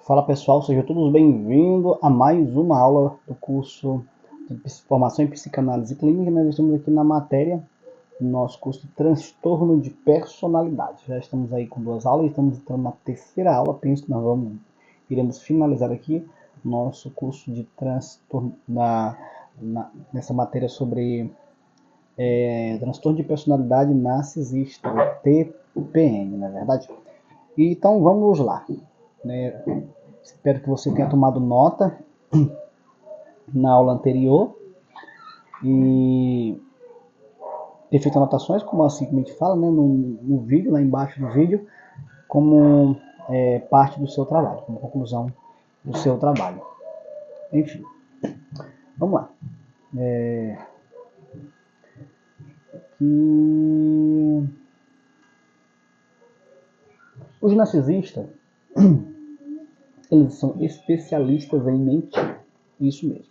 Fala pessoal, sejam todos bem-vindos a mais uma aula do curso de Formação em Psicanálise Clínica. Nós estamos aqui na matéria do nosso curso de Transtorno de Personalidade. Já estamos aí com 2 aulas, estamos entrando na 3ª aula. Penso que nós iremos finalizar aqui nosso curso de transtorno nessa matéria sobre transtorno de personalidade narcisista, o TPN, não é verdade? Então vamos lá. Espero que você tenha tomado nota na aula anterior e ter feito anotações, como assim que a gente fala, né, no vídeo, lá embaixo do vídeo, como parte do seu trabalho, como conclusão do seu trabalho. Enfim, vamos lá. Os narcisistas, eles são especialistas em mentir. Isso mesmo.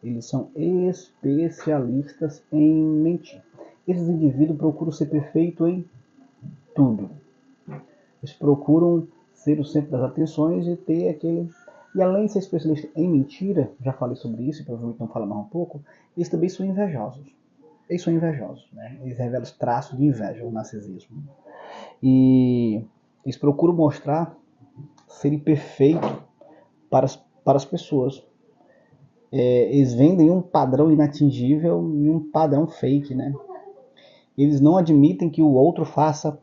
Eles são especialistas em mentir. Esses indivíduos procuram ser perfeitos em tudo. Eles procuram ser o centro das atenções e ter aquele... E além de ser especialista em mentira, já falei sobre isso, provavelmente não falar mais um pouco, eles também são invejosos. Eles são invejosos, né? Eles revelam os traços de inveja, o narcisismo. E eles procuram mostrar serem perfeitos para as pessoas. Eles vendem um padrão inatingível e um padrão fake, né? Eles não admitem que o outro faça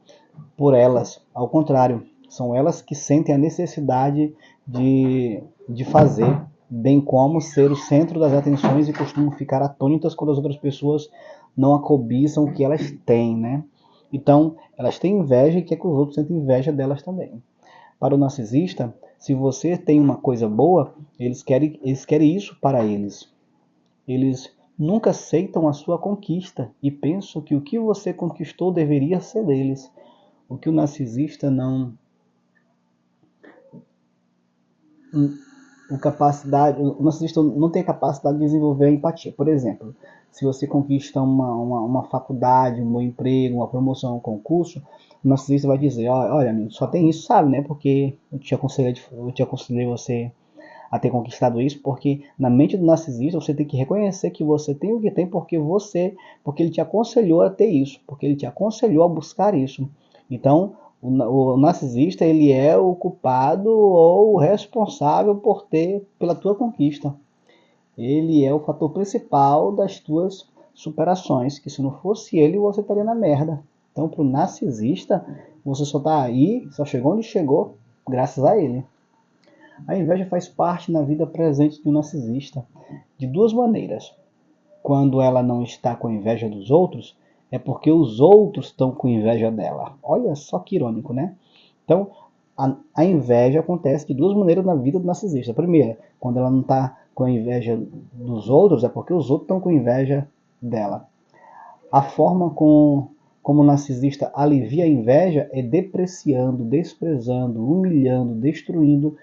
por elas. Ao contrário, são elas que sentem a necessidade de fazer, bem como ser o centro das atenções e costumam ficar atônitas quando as outras pessoas não acobiçam o que elas têm, né? Então, elas têm inveja e quer que os outros sentem inveja delas também. Para o narcisista, se você tem uma coisa boa, eles querem isso para eles. Eles nunca aceitam a sua conquista e pensam que o que você conquistou deveria ser deles. O que o narcisista não... O narcisista não tem a capacidade de desenvolver a empatia. Por exemplo, se você conquista uma faculdade, um bom emprego, uma promoção, um concurso, o narcisista vai dizer, olha amigo, só tem isso, sabe, né? Porque eu te aconselhei você a ter conquistado isso, porque na mente do narcisista você tem que reconhecer que você tem o que tem porque ele te aconselhou a ter isso, porque ele te aconselhou a buscar isso. Então, o narcisista, ele é o culpado ou o responsável pela tua conquista. Ele é o fator principal das tuas superações, que se não fosse ele, você estaria na merda. Então, para o narcisista, você só está aí, só chegou onde chegou, graças a ele. A inveja faz parte na vida presente de um narcisista de 2 maneiras. Quando ela não está com inveja dos outros, é porque os outros estão com inveja dela. Olha só que irônico, né? Então, a inveja acontece de 2 maneiras na vida do narcisista. A primeira, quando ela não está com a inveja dos outros, é porque os outros estão com inveja dela. A forma como o narcisista alivia a inveja é depreciando, desprezando, humilhando, destruindo,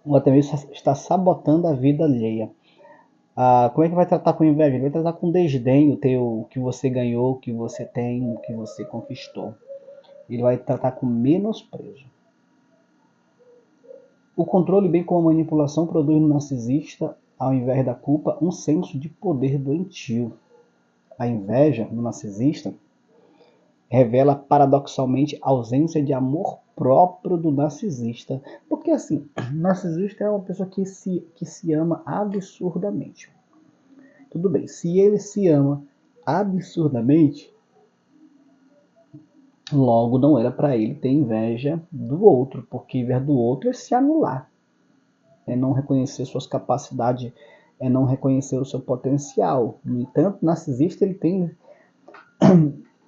ou até mesmo está sabotando a vida alheia. Como é que vai tratar com inveja? Ele vai tratar com desdém o que você ganhou, o que você tem, o que você conquistou. Ele vai tratar com menosprezo. O controle, bem como a manipulação, produz no narcisista, ao invés da culpa, um senso de poder doentio. A inveja no narcisista revela paradoxalmente a ausência de amor próprio do narcisista. Porque assim, o narcisista é uma pessoa que se ama absurdamente. Tudo bem, se ele se ama absurdamente, logo não era para ele ter inveja do outro, porque inveja do outro é se anular, é não reconhecer suas capacidades, é não reconhecer o seu potencial. No entanto, o narcisista, ele tem...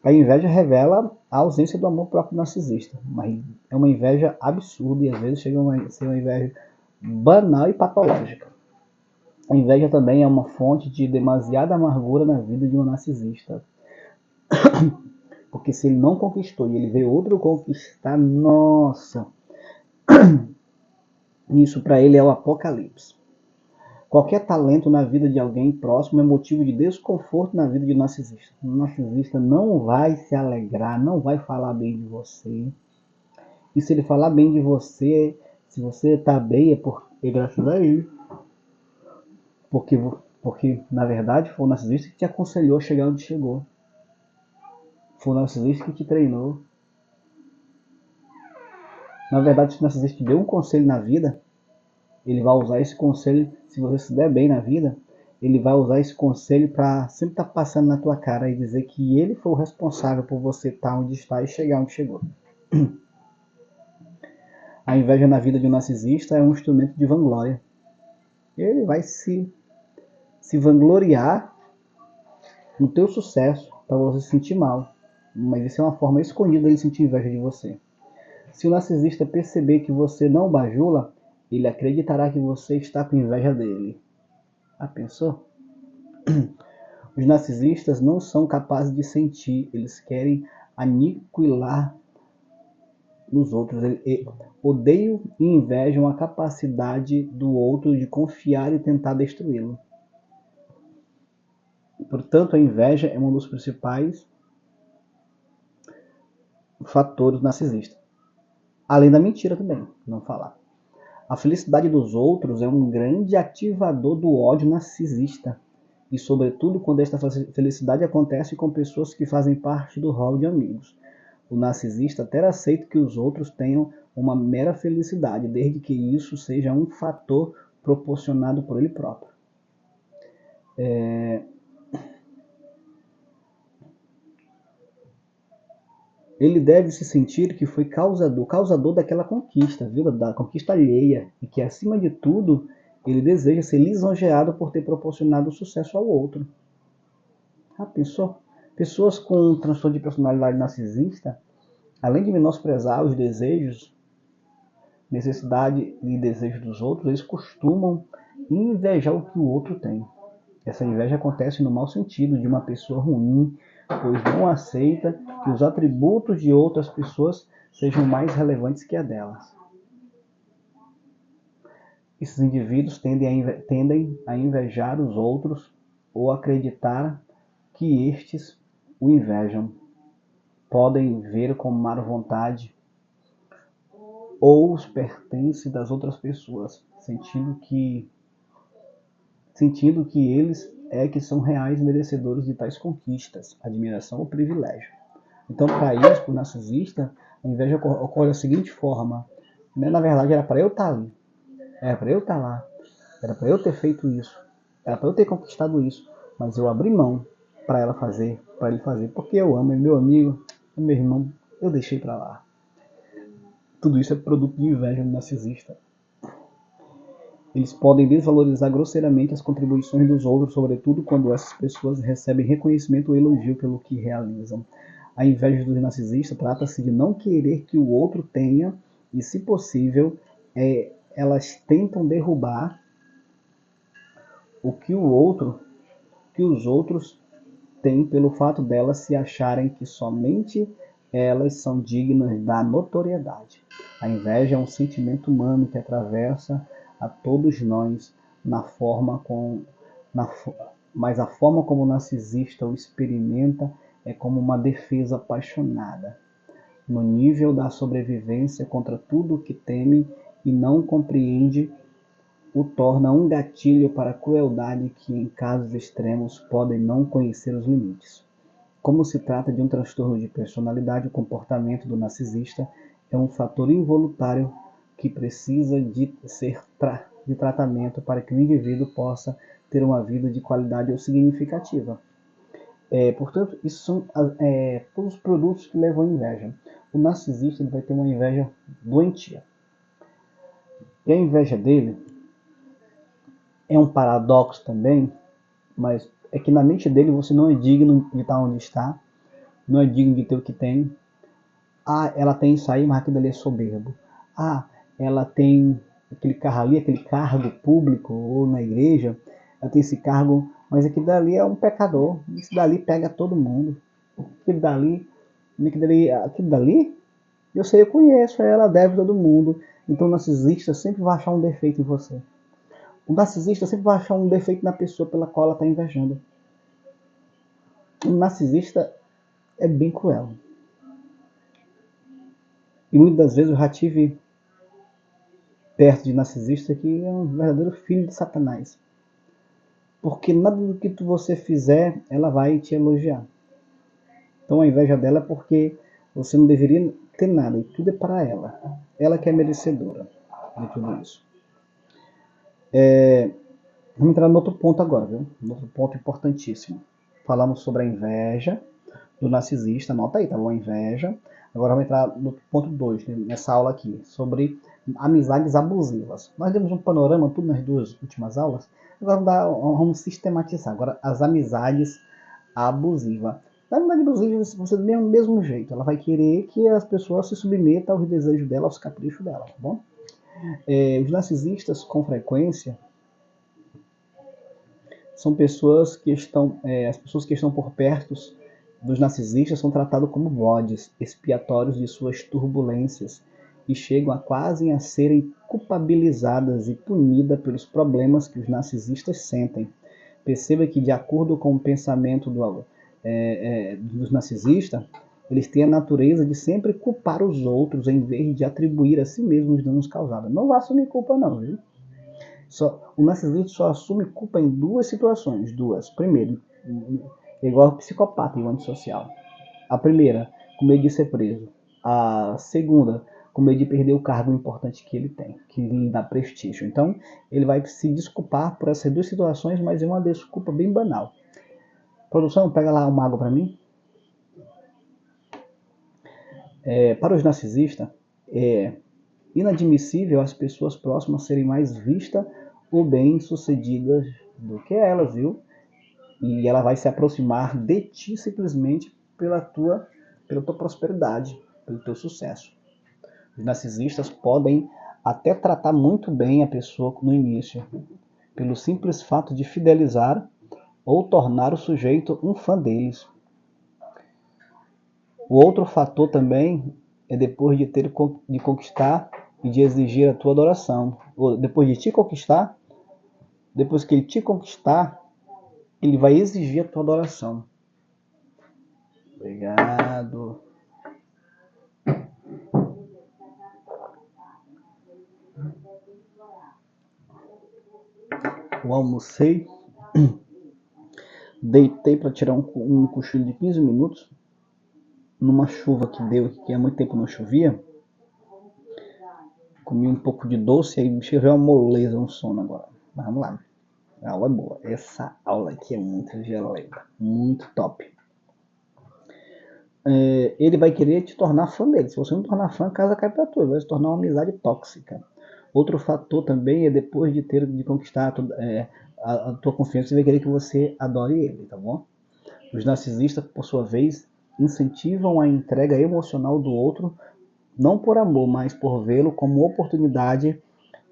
A inveja revela a ausência do amor próprio narcisista, mas é uma inveja absurda e às vezes chega a ser uma inveja banal e patológica. A inveja também é uma fonte de demasiada amargura na vida de um narcisista. Porque se ele não conquistou e ele vê outro conquistar, nossa, isso para ele é o apocalipse. Qualquer talento na vida de alguém próximo é motivo de desconforto na vida de um narcisista. O narcisista não vai se alegrar, não vai falar bem de você. E se ele falar bem de você, se você tá bem, é graças a ele. Porque, porque, na verdade, foi o narcisista que te aconselhou a chegar onde chegou. Foi o narcisista que te treinou. Na verdade, se o narcisista te deu um conselho na vida, ele vai usar esse conselho, se você se der bem na vida, ele vai usar esse conselho para sempre estar passando na tua cara e dizer que ele foi o responsável por você estar onde está e chegar onde chegou. A inveja na vida de um narcisista é um instrumento de vanglória. Ele vai se vangloriar no teu sucesso para você se sentir mal. Mas isso é uma forma escondida de sentir inveja de você. Se o narcisista perceber que você não bajula, ele acreditará que você está com inveja dele. Ah, pensou? Os narcisistas não são capazes de sentir, eles querem aniquilar nos outros. Odeiam e invejam a capacidade do outro de confiar e tentar destruí-lo. Portanto, a inveja é um dos principais fatores narcisistas. Além da mentira também, não falar. A felicidade dos outros é um grande ativador do ódio narcisista. E sobretudo quando esta felicidade acontece com pessoas que fazem parte do rol de amigos. O narcisista até aceita que os outros tenham uma mera felicidade, desde que isso seja um fator proporcionado por ele próprio. Ele deve se sentir que foi causador daquela conquista, viu? Da conquista alheia, e que, acima de tudo, ele deseja ser lisonjeado por ter proporcionado sucesso ao outro. Ah, pensou? Pessoas com transtorno de personalidade narcisista, além de menosprezar os desejos, necessidade e desejos dos outros, eles costumam invejar o que o outro tem. Essa inveja acontece no mau sentido de uma pessoa ruim, pois não aceita que os atributos de outras pessoas sejam mais relevantes que a delas. Esses indivíduos tendem a invejar os outros ou acreditar que estes o invejam. Podem ver com má vontade ou os pertences das outras pessoas, sentindo que eles que são reais merecedores de tais conquistas, admiração ou privilégio. Então, para isso, para o narcisista, a inveja ocorre da seguinte forma: né? Na verdade, era para eu estar ali, era para eu estar lá, era para eu ter feito isso, era para eu ter conquistado isso, mas eu abri mão para ele fazer, porque eu amo, é meu amigo, é meu irmão, eu deixei para lá. Tudo isso é produto de inveja do narcisista. Eles podem desvalorizar grosseiramente as contribuições dos outros, sobretudo quando essas pessoas recebem reconhecimento ou elogio pelo que realizam. A inveja do narcisista trata-se de não querer que o outro tenha, e, se possível, elas tentam derrubar o que os outros têm pelo fato delas se acharem que somente elas são dignas da notoriedade. A inveja é um sentimento humano que atravessa a todos nós, mas a forma como o narcisista o experimenta é como uma defesa apaixonada, no nível da sobrevivência contra tudo o que teme e não compreende, o torna um gatilho para a crueldade que, em casos extremos, podem não conhecer os limites. Como se trata de um transtorno de personalidade, o comportamento do narcisista é um fator involuntário que precisa de tratamento para que o indivíduo possa ter uma vida de qualidade ou significativa. Portanto, isso são todos os produtos que levam à inveja. O narcisista ele vai ter uma inveja doentia. E a inveja dele é um paradoxo também, mas é que na mente dele você não é digno de estar onde está, não é digno de ter o que tem. Ah, ela tem isso aí, mas aquilo ali é soberbo. Ah, ela tem aquele carro ali, aquele cargo público, ou na igreja, ela tem esse cargo, mas aquilo dali é um pecador. Isso dali pega todo mundo. Aquilo dali, eu sei, eu conheço, ela deve todo mundo. Então o narcisista sempre vai achar um defeito em você. O narcisista sempre vai achar um defeito na pessoa pela qual ela está invejando. O narcisista é bem cruel. E muitas das vezes eu já tive perto de narcisista que é um verdadeiro filho de Satanás. Porque nada do que você fizer, ela vai te elogiar. Então a inveja dela é porque você não deveria ter nada, e tudo é para ela. Ela que é merecedora de tudo isso. Vamos entrar no outro ponto agora, viu? Outro ponto importantíssimo. Falamos sobre a inveja do narcisista, anota aí, tá bom? A inveja. Agora vamos entrar no ponto 2, nessa aula aqui, sobre amizades abusivas. Nós demos um panorama, tudo nas duas últimas aulas. Agora vamos sistematizar. Agora, as amizades abusivas. A amizade abusiva você do mesmo jeito. Ela vai querer que as pessoas se submetam aos desejos dela, aos caprichos dela, tá bom? Os narcisistas, com frequência, são pessoas que estão, as pessoas que estão por perto dos narcisistas são tratados como bodes expiatórios de suas turbulências e chegam a quase a serem culpabilizadas e punidas pelos problemas que os narcisistas sentem. Perceba que, de acordo com o pensamento dos narcisistas, eles têm a natureza de sempre culpar os outros em vez de atribuir a si mesmos os danos causados. Não vai assumir culpa não, viu? O narcisista só assume culpa em duas situações. Primeiro, é igual ao psicopata e o antissocial. A primeira, com medo de ser preso. A segunda, com medo de perder o cargo importante que ele tem, que lhe dá prestígio. Então, ele vai se desculpar por essas duas situações, mas é uma desculpa bem banal. Produção, pega lá uma água para mim. Para os narcisistas, é inadmissível as pessoas próximas serem mais vistas ou bem-sucedidas do que elas, viu? E ela vai se aproximar de ti simplesmente pela tua prosperidade, pelo teu sucesso. Os narcisistas podem até tratar muito bem a pessoa no início, pelo simples fato de fidelizar ou tornar o sujeito um fã deles. O outro fator também é depois de conquistar e de exigir a tua adoração. Ou depois de te conquistar, depois que ele te conquistar, ele vai exigir a tua adoração. Obrigado. Eu almocei, deitei para tirar um cochilo de 15 minutos, numa chuva que deu, que há muito tempo não chovia. Comi um pouco de doce, aí me chegou uma moleza, um sono agora. Mas vamos lá. A aula é boa. Essa aula aqui é muito gelada, muito top. Ele vai querer te tornar fã dele. Se você não tornar fã, a casa cai pra tu. Ele vai se tornar uma amizade tóxica. Outro fator também é depois de conquistar a tua confiança, ele vai querer que você adore ele, tá bom? Os narcisistas, por sua vez, incentivam a entrega emocional do outro, não por amor, mas por vê-lo como oportunidade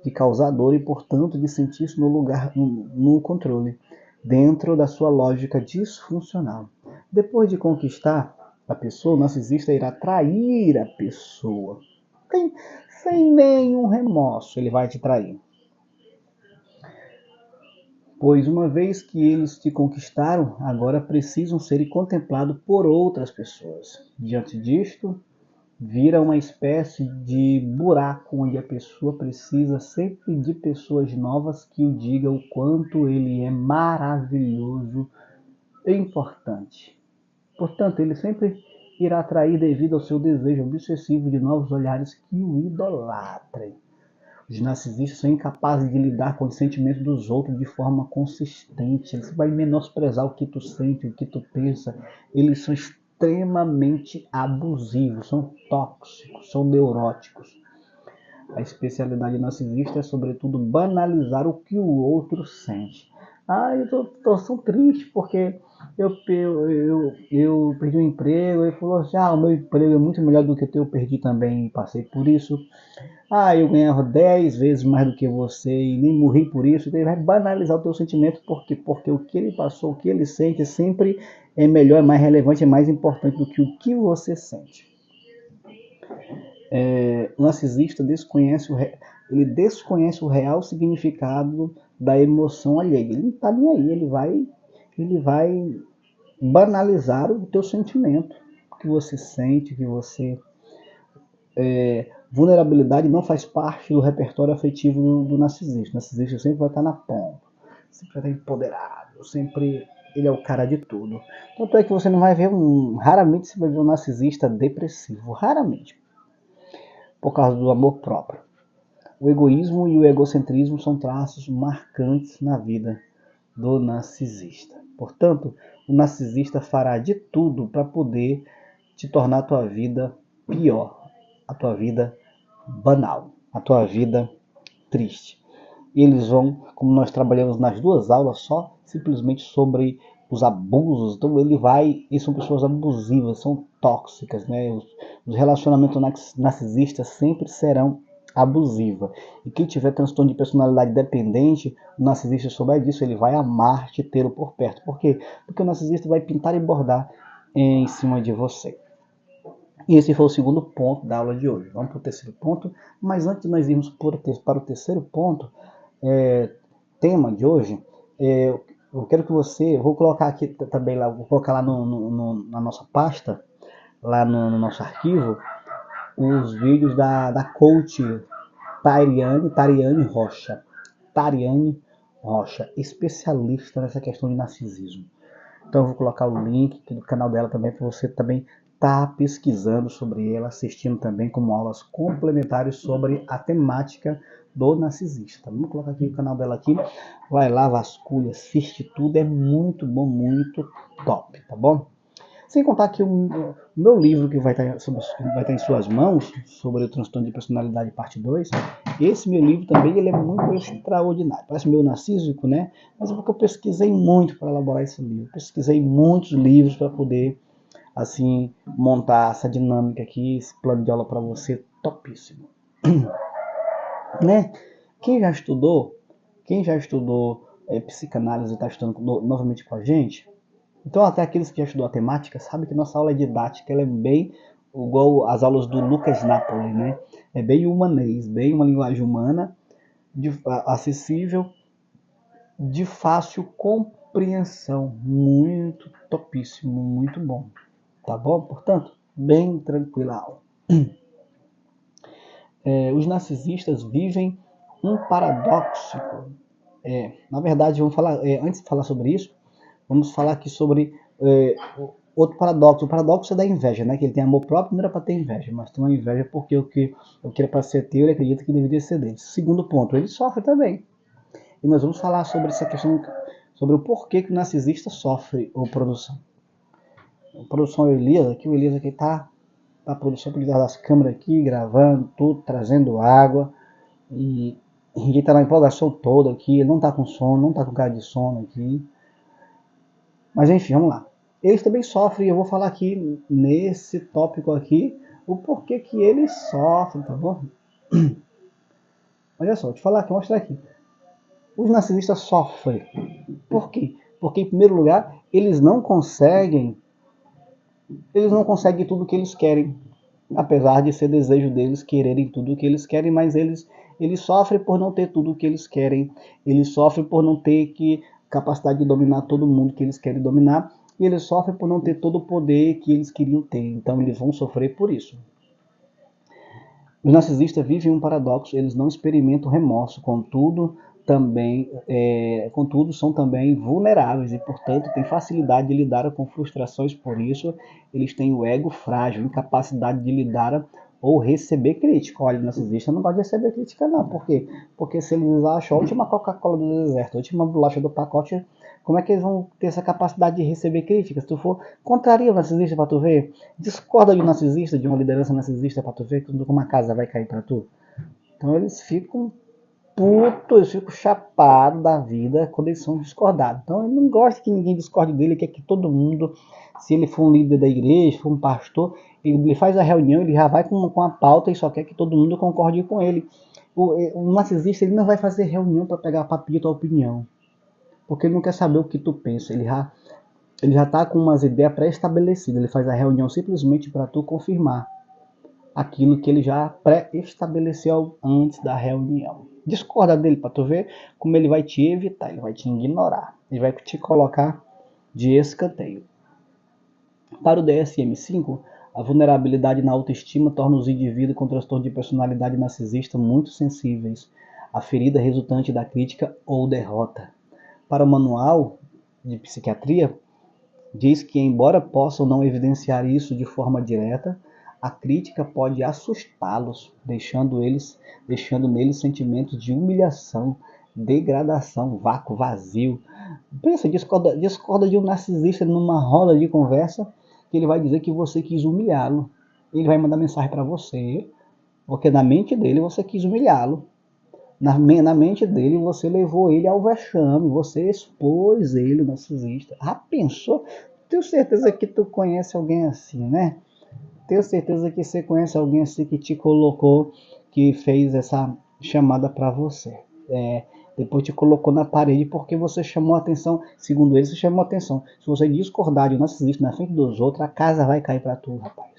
de causar dor e, portanto, de sentir-se no controle, dentro da sua lógica disfuncional. Depois de conquistar a pessoa, o narcisista irá trair a pessoa. Sem nenhum remorso, ele vai te trair. Pois uma vez que eles te conquistaram, agora precisam ser contemplados por outras pessoas. Diante disto, vira uma espécie de buraco onde a pessoa precisa sempre de pessoas novas que o digam o quanto ele é maravilhoso e importante. Portanto, ele sempre irá atrair devido ao seu desejo obsessivo de novos olhares que o idolatrem. Os narcisistas são incapazes de lidar com os sentimentos dos outros de forma consistente. Eles vão menosprezar o que tu sente, o que tu pensa. Eles são extremamente abusivos, são tóxicos, são neuróticos. A especialidade narcisista é, sobretudo, banalizar o que o outro sente. Eu tô triste porque eu perdi um emprego. Ele falou assim, o meu emprego é muito melhor do que o teu, eu perdi também e passei por isso. Eu ganhava 10 vezes mais do que você e nem morri por isso. Então ele vai banalizar o teu sentimento porque o que ele passou, o que ele sente sempre é melhor, é mais relevante, é mais importante do que o que você sente. O narcisista desconhece o real significado da emoção alheia. Ele não está nem aí, ele vai banalizar o teu sentimento, o que você sente, vulnerabilidade não faz parte do repertório afetivo do narcisista. O narcisista sempre vai estar na ponta, sempre vai estar empoderado, sempre ele é o cara de tudo. Tanto é que você não vai ver raramente você vai ver um narcisista depressivo, raramente, por causa do amor próprio. O egoísmo e o egocentrismo são traços marcantes na vida do narcisista. Portanto, o narcisista fará de tudo para poder te tornar a tua vida pior, a tua vida banal, a tua vida triste. E eles vão, como nós trabalhamos nas duas aulas, só simplesmente sobre os abusos. Então eles são pessoas abusivas, são tóxicas, né? Os relacionamentos narcisistas sempre serão abusivos. E quem tiver transtorno de personalidade dependente, o narcisista souber disso, ele vai amar te tê-lo por perto. Por quê? Porque o narcisista vai pintar e bordar em cima de você. E esse foi o segundo ponto da aula de hoje. Vamos para o terceiro ponto. Mas antes de nós irmos para o terceiro ponto, tema de hoje, eu quero que você, eu vou colocar aqui também lá, vou colocar lá na nossa pasta, lá no nosso arquivo, os vídeos da coach Tariane Rocha, especialista nessa questão de narcisismo. Então eu vou colocar o link aqui do canal dela também para você também estar pesquisando sobre ela, assistindo também como aulas complementares sobre a temática do narcisista. Vamos colocar aqui o canal dela aqui, vai lá, vasculha, assiste tudo, é muito bom, muito top, tá bom? Sem contar que o meu livro que vai estar em suas mãos, sobre o transtorno de personalidade parte 2, esse meu livro também ele é muito extraordinário. Parece meio narcísico, né? Mas é porque eu pesquisei muito para elaborar esse livro. Pesquisei muitos livros para poder, assim, montar essa dinâmica aqui, esse plano de aula para você topíssimo. Né? Quem já estudou psicanálise e está estudando novamente com a gente, então até aqueles que já estudou a temática sabem que nossa aula é didática, ela é bem igual às aulas do Lucas Napoli, né? É bem humanês, bem uma linguagem humana, acessível, de fácil compreensão, muito topíssimo, muito bom, tá bom? Portanto, bem tranquila a aula. Os narcisistas vivem um paradoxo. Na verdade, vamos falar, antes de falar sobre isso, vamos falar aqui sobre outro paradoxo. O paradoxo é da inveja, né? Que ele tem amor próprio, não era para ter inveja, mas tem uma inveja porque o que era para ser teu, ele acredita que deveria ser dele. Segundo ponto, ele sofre também. E nós vamos falar sobre essa questão, sobre o porquê que o narcisista sofre ou produção. A produção Elias, aqui o Elias aqui tá a produção por detrás das câmeras aqui, gravando tudo, trazendo água. E ele tá na empolgação toda aqui, ele não tá com sono, não tá com cara de sono aqui. Mas enfim, vamos lá. Eles também sofrem, eu vou falar aqui nesse tópico aqui o porquê que eles sofrem, tá bom? Olha só, vou te falar aqui, mostrar aqui. Os narcisistas sofrem. Por quê? Porque, em primeiro lugar, eles não conseguem tudo o que eles querem. Apesar de ser desejo deles quererem tudo o que eles querem, mas eles sofrem por não ter tudo o que eles querem. Eles sofrem por não ter capacidade de dominar todo mundo que eles querem dominar. E eles sofrem por não ter todo o poder que eles queriam ter. Então eles vão sofrer por isso. Os narcisistas vivem um paradoxo, eles não experimentam remorso, contudo são também vulneráveis e, portanto, têm facilidade de lidar com frustrações, por isso eles têm o ego frágil, incapacidade de lidar ou receber crítica. Olha, o narcisista não gosta de receber crítica não, por quê? Porque se eles acham a última Coca-Cola do deserto, a última bolacha do pacote, como é que eles vão ter essa capacidade de receber críticas? Se tu for, contraria o narcisista para tu ver, discorda de um narcisista, de uma liderança narcisista para tu ver como uma casa vai cair para tu. Então eles ficam putos, eles ficam chapados da vida quando eles são discordados. Então ele não gosta que ninguém discorde dele, quer que todo mundo, se ele for um líder da igreja, for um pastor, ele faz a reunião, ele já vai com a pauta e só quer que todo mundo concorde com ele. O narcisista ele não vai fazer reunião para pegar papinho tua opinião, porque ele não quer saber o que tu pensa, ele já está com umas ideias pré-estabelecidas, ele faz a reunião simplesmente para tu confirmar aquilo que ele já pré-estabeleceu antes da reunião. Discorda dele para tu ver como ele vai te evitar, ele vai te ignorar, ele vai te colocar de escanteio. Para o DSM-5, A vulnerabilidade na autoestima torna os indivíduos com transtorno de personalidade narcisista muito sensíveis à ferida resultante da crítica ou derrota. Para o manual de psiquiatria, diz que, embora possam não evidenciar isso de forma direta, a crítica pode assustá-los, deixando neles sentimentos de humilhação, degradação, vácuo, vazio. Pensa, discorda de um narcisista numa roda de conversa, que ele vai dizer que você quis humilhá-lo. Ele vai mandar mensagem para você, porque na mente dele você quis humilhá-lo. Na mente dele você levou ele ao vexame, você expôs ele, o narcisista. Ah, pensou? Tenho certeza que tu conhece alguém assim, né? Tenho certeza que você conhece alguém assim que te colocou, que fez essa chamada para você. Depois te colocou na parede porque você chamou a atenção. Segundo ele, você chamou a atenção. Se você discordar de um narcisista na frente dos outros, a casa vai cair para tu, rapaz.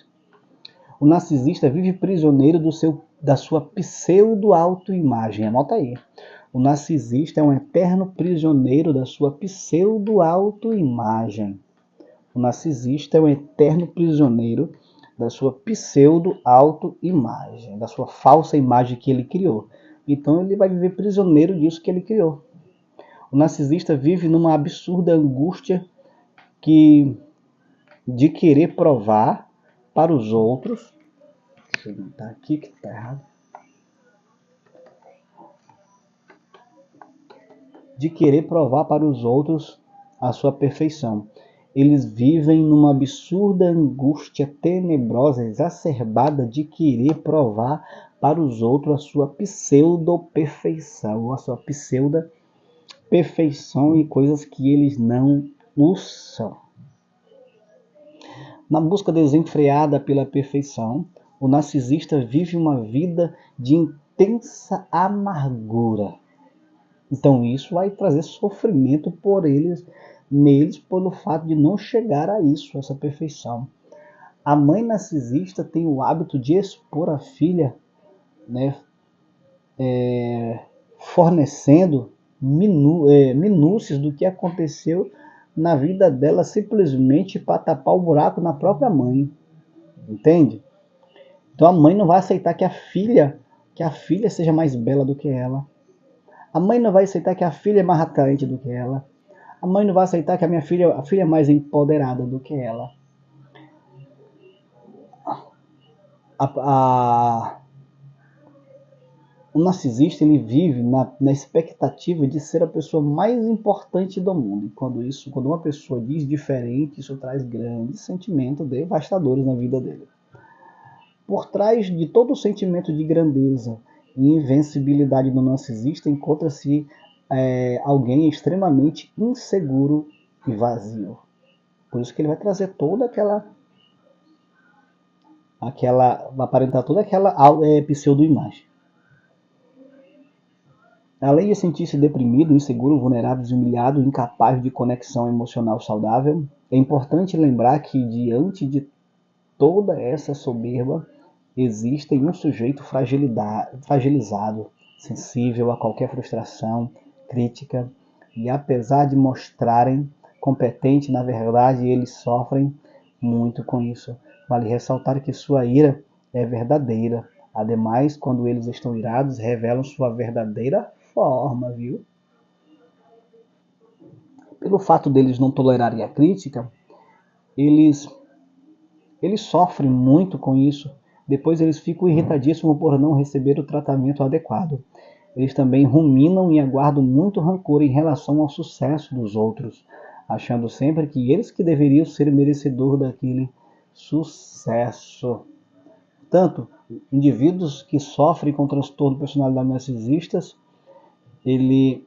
O narcisista vive prisioneiro da sua pseudo-autoimagem. Anota aí. O narcisista é um eterno prisioneiro da sua pseudo-autoimagem. O narcisista é um eterno prisioneiro da sua pseudo-autoimagem, da sua falsa imagem que ele criou. Então ele vai viver prisioneiro disso que ele criou. O narcisista vive numa absurda angústia de querer provar para os outros. Deixa eu botar aqui que está errado. De querer provar para os outros a sua perfeição. Eles vivem numa absurda angústia tenebrosa, exacerbada de querer provar para os outros a sua pseudo-perfeição, a sua pseudo-perfeição e coisas que eles não são. Na busca desenfreada pela perfeição, o narcisista vive uma vida de intensa amargura. Então isso vai trazer sofrimento neles pelo fato de não chegar a isso, essa perfeição. A mãe narcisista tem o hábito de expor a filha, né, fornecendo minúcias do que aconteceu na vida dela, simplesmente para tapar o buraco na própria mãe. Entende? Então a mãe não vai aceitar que a filha seja mais bela do que ela. A mãe não vai aceitar que a filha é mais atraente do que ela. A mãe não vai aceitar que a filha é mais empoderada do que ela. O narcisista ele vive na expectativa de ser a pessoa mais importante do mundo. E quando uma pessoa diz diferente, isso traz grandes sentimentos devastadores na vida dele. Por trás de todo o sentimento de grandeza e invencibilidade do narcisista encontra-se alguém extremamente inseguro e vazio. Por isso que ele vai trazer toda vai aparentar toda aquela pseudo-imagem. Além de sentir-se deprimido, inseguro, vulnerável, humilhado, incapaz de conexão emocional saudável, é importante lembrar que diante de toda essa soberba, existe um sujeito fragilizado, sensível a qualquer frustração, crítica, e apesar de mostrarem competente, na verdade eles sofrem muito com isso. Vale ressaltar que sua ira é verdadeira. Ademais, quando eles estão irados, revelam sua verdadeira forma, viu? Pelo fato deles não tolerarem a crítica, eles sofrem muito com isso. Depois eles ficam irritadíssimos por não receber o tratamento adequado. Eles também ruminam e aguardam muito rancor em relação ao sucesso dos outros, achando sempre que eles que deveriam ser merecedores daquele sucesso. Portanto, indivíduos que sofrem com transtorno de personalidade narcisistas, eles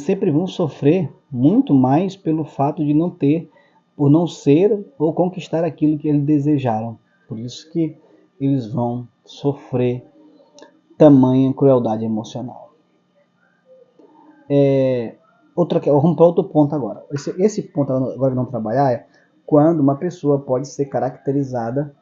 sempre vão sofrer muito mais pelo fato de por não ser ou conquistar aquilo que eles desejaram. Por isso que eles vão sofrer tamanha crueldade emocional. Vamos para outro ponto agora. Esse ponto agora que vamos trabalhar é quando uma pessoa pode ser caracterizada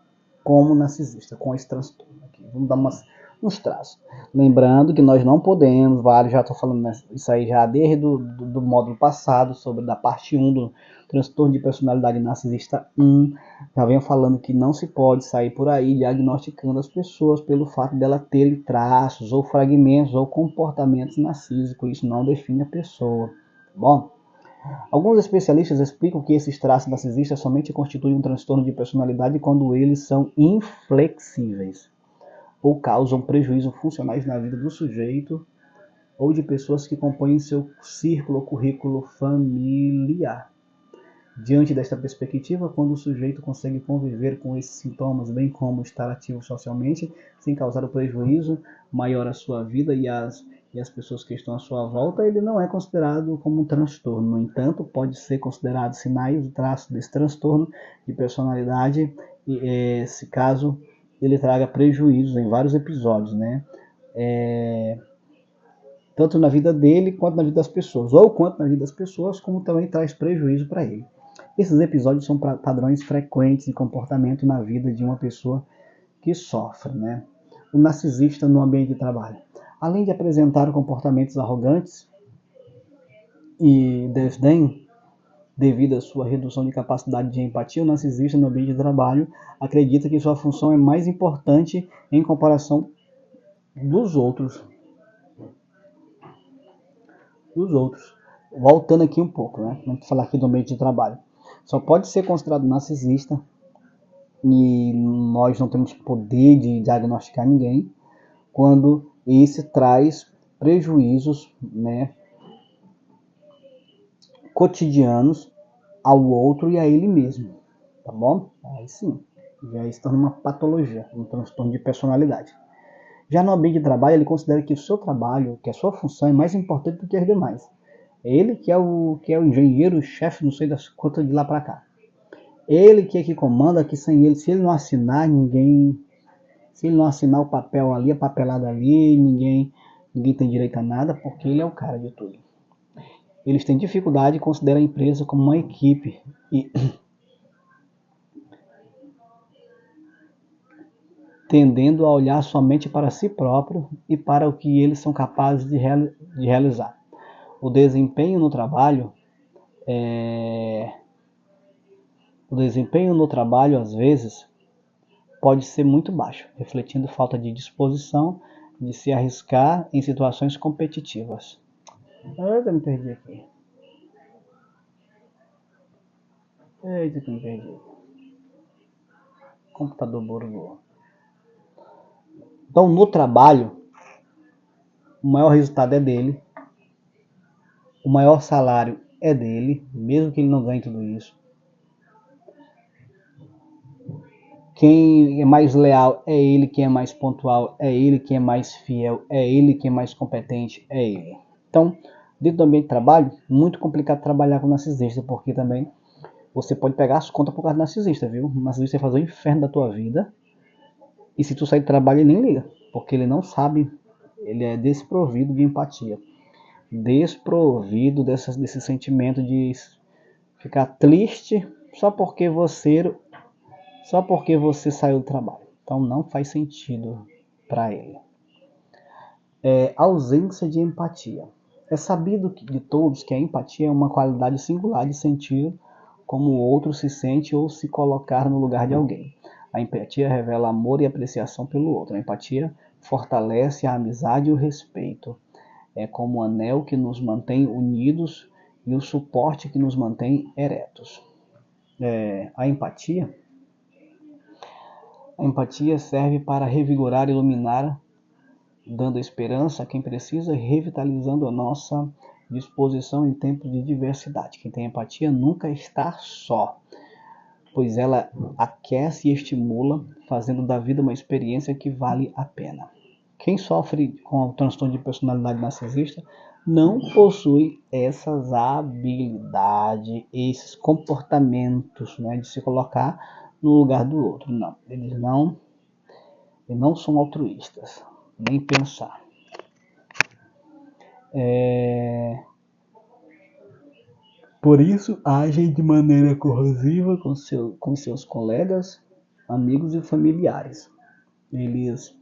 como narcisista, com esse transtorno. Aqui. Vamos uns traços. Lembrando que nós não podemos, já estou falando isso aí já desde do módulo passado, sobre da parte 1 do transtorno de personalidade narcisista 1, já venho falando que não se pode sair por aí diagnosticando as pessoas pelo fato dela terem traços ou fragmentos ou comportamentos narcísicos. Isso não define a pessoa, tá bom? Alguns especialistas explicam que esses traços narcisistas somente constituem um transtorno de personalidade quando eles são inflexíveis ou causam prejuízos funcionais na vida do sujeito ou de pessoas que compõem seu círculo ou currículo familiar. Diante desta perspectiva, quando o sujeito consegue conviver com esses sintomas, bem como estar ativo socialmente, sem causar o prejuízo maior à sua vida e às pessoas que estão à sua volta, ele não é considerado como um transtorno. No entanto, pode ser considerado sinais e traços desse transtorno de personalidade, se caso ele traga prejuízos em vários episódios, né? Tanto na vida dele quanto na vida das pessoas, ou quanto na vida das pessoas, como também traz prejuízo para ele. Esses episódios são padrões frequentes de comportamento na vida de uma pessoa que sofre, né? O narcisista no ambiente de trabalho. Além de apresentar comportamentos arrogantes e desdém devido à sua redução de capacidade de empatia, o narcisista no ambiente de trabalho acredita que sua função é mais importante em comparação dos outros. Voltando aqui um pouco, né? Vamos falar aqui do ambiente de trabalho. Só pode ser considerado narcisista, e nós não temos poder de diagnosticar ninguém, quando esse traz prejuízos, né, cotidianos ao outro e a ele mesmo, tá bom? Aí sim, já se torna uma patologia, um transtorno de personalidade. Já no ambiente de trabalho, ele considera que o seu trabalho, que a sua função é mais importante do que as demais. É ele que é o engenheiro, o chefe, não sei das quantas de lá para cá. Ele que comanda, que sem ele, se ele não assinar, se ele não assinar o papel ali, a papelada ali, ninguém tem direito a nada, porque ele é o cara de tudo. Eles têm dificuldade e consideram a empresa como uma equipe e tendendo a olhar somente para si próprio e para o que eles são capazes de realizar. O desempenho no trabalho às vezes pode ser muito baixo, refletindo falta de disposição de se arriscar em situações competitivas. Eu me perdi aqui. Eita, que me perdi. Computador burgou. Então, no trabalho, o maior resultado é dele, o maior salário é dele, mesmo que ele não ganhe tudo isso. Quem é mais leal é ele, quem é mais pontual é ele, quem é mais fiel é ele, quem é mais competente é ele. Então, dentro do ambiente de trabalho, muito complicado trabalhar com narcisista, porque também você pode pegar as contas por causa do narcisista, viu? O narcisista vai fazer o inferno da tua vida, e se tu sair do trabalho, ele nem liga, porque ele não sabe, ele é desprovido de empatia, desprovido desse sentimento de ficar triste só porque você saiu do trabalho. Então não faz sentido para ele. Ausência de empatia. É sabido de todos que a empatia é uma qualidade singular de sentir como o outro se sente ou se colocar no lugar de alguém. A empatia revela amor e apreciação pelo outro. A empatia fortalece a amizade e o respeito. É como o anel que nos mantém unidos e o suporte que nos mantém eretos. A empatia serve para revigorar e iluminar, dando esperança a quem precisa e revitalizando a nossa disposição em tempos de diversidade. Quem tem empatia nunca está só, pois ela aquece e estimula, fazendo da vida uma experiência que vale a pena. Quem sofre com o transtorno de personalidade narcisista não possui essas habilidades, esses comportamentos, né, de se colocar no lugar do outro. Não, eles não são altruístas, nem pensar. Por isso, agem de maneira corrosiva com seus colegas, amigos e familiares. Eles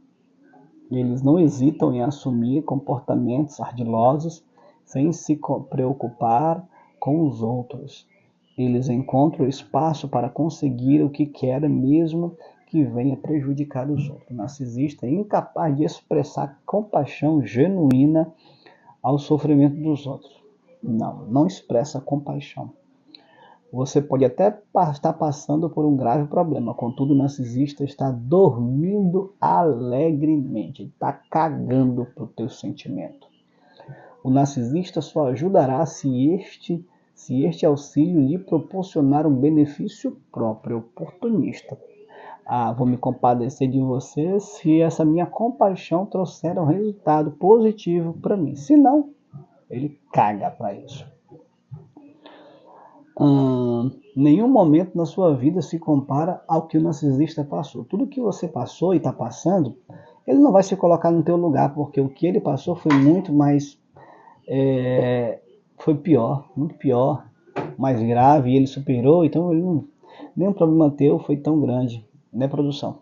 Eles não hesitam em assumir comportamentos ardilosos sem se preocupar com os outros. Eles encontram espaço para conseguir o que querem, mesmo que venha prejudicar os outros. O narcisista é incapaz de expressar compaixão genuína ao sofrimento dos outros. Não expressa compaixão. Você pode até estar passando por um grave problema, contudo o narcisista está dormindo alegremente, está cagando para o teu sentimento. O narcisista só ajudará se este auxílio lhe proporcionar um benefício próprio, oportunista. Vou me compadecer de você se essa minha compaixão trouxer um resultado positivo para mim. Se não, ele caga para isso. Nenhum momento na sua vida se compara ao que o narcisista passou. Tudo que você passou e está passando, ele não vai se colocar no teu lugar, porque o que ele passou foi muito mais... foi pior, muito pior, mais grave, e ele superou, então nenhum problema teu foi tão grande, né, produção?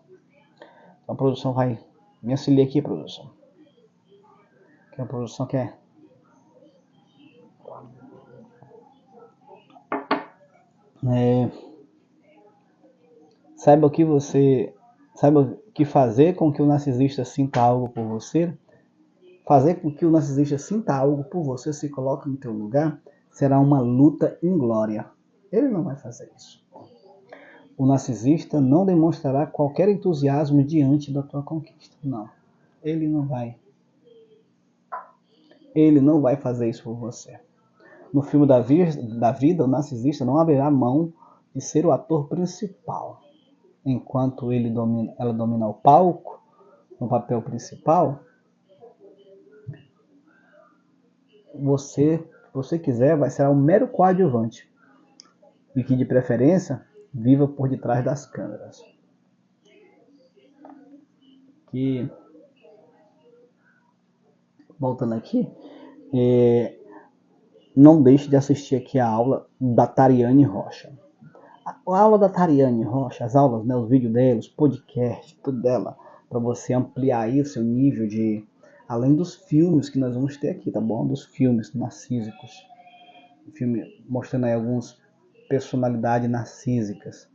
Então a produção vai me auxiliar aqui, produção. Que a produção quer? Saiba o que fazer com que o narcisista sinta algo por você. Fazer com que o narcisista sinta algo por você, se coloque no teu lugar, será uma luta inglória. Ele não vai fazer isso. O narcisista não demonstrará qualquer entusiasmo diante da tua conquista. Não, ele não vai. Ele não vai fazer isso por você. No filme da vida, o narcisista não abrirá mão de ser o ator principal. Enquanto ela domina o palco, no papel principal, se você quiser, vai ser um mero coadjuvante. E que, de preferência, viva por detrás das câmeras. Voltando aqui, não deixe de assistir aqui a aula da Tariane Rocha. A aula da Tariane Rocha, as aulas, né, os vídeos dela, os podcasts, tudo dela, para você ampliar aí o seu nível de... Além dos filmes que nós vamos ter aqui, tá bom? Dos filmes narcísicos. Filme mostrando aí algumas personalidades narcísicas.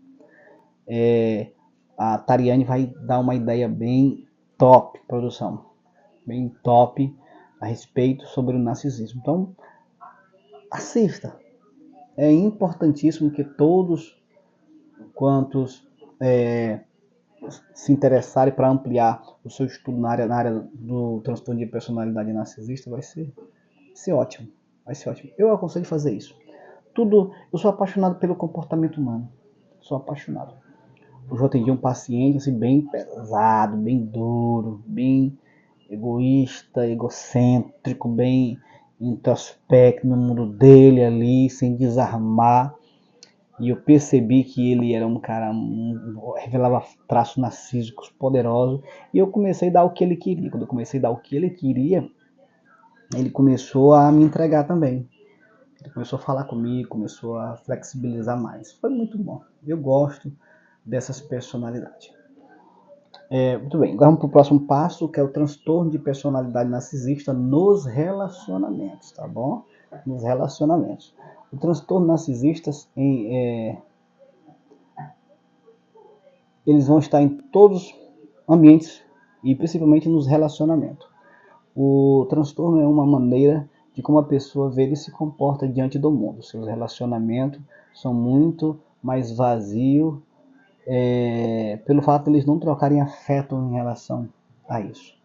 A Tariane vai dar uma ideia bem top, produção. Bem top a respeito sobre o narcisismo. Então, assista. É importantíssimo que todos quantos se interessarem para ampliar o seu estudo na área do transtorno de personalidade narcisista, vai ser ótimo. Vai ser ótimo. Eu aconselho fazer isso. Eu sou apaixonado pelo comportamento humano. Sou apaixonado. Eu já atendi um paciente assim, bem pesado, bem duro, bem egoísta, egocêntrico, bem introspecto no mundo dele ali, sem desarmar. E eu percebi que ele era um cara, revelava traços narcísicos poderosos. E eu comecei a dar o que ele queria. Quando eu comecei a dar o que ele queria, ele começou a me entregar também. Ele começou a falar comigo, começou a flexibilizar mais. Foi muito bom. Eu gosto dessas personalidades. Muito bem, agora vamos para o próximo passo, que é o transtorno de personalidade narcisista nos relacionamentos, tá bom? Nos relacionamentos. O transtorno narcisista, eles vão estar em todos os ambientes e principalmente nos relacionamentos. O transtorno é uma maneira de como a pessoa vê e se comporta diante do mundo. Seus relacionamentos são muito mais vazios, pelo fato de eles não trocarem afeto em relação a isso.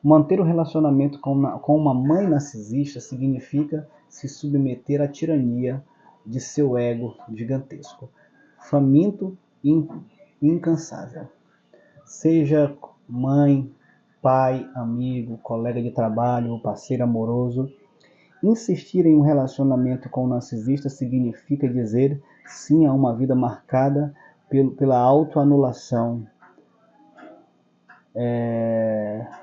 Manter o relacionamento com uma mãe narcisista significa se submeter à tirania de seu ego gigantesco, faminto e incansável. Seja mãe, pai, amigo, colega de trabalho ou parceiro amoroso, insistir em um relacionamento com um narcisista significa dizer sim a uma vida marcada pela autoanulação,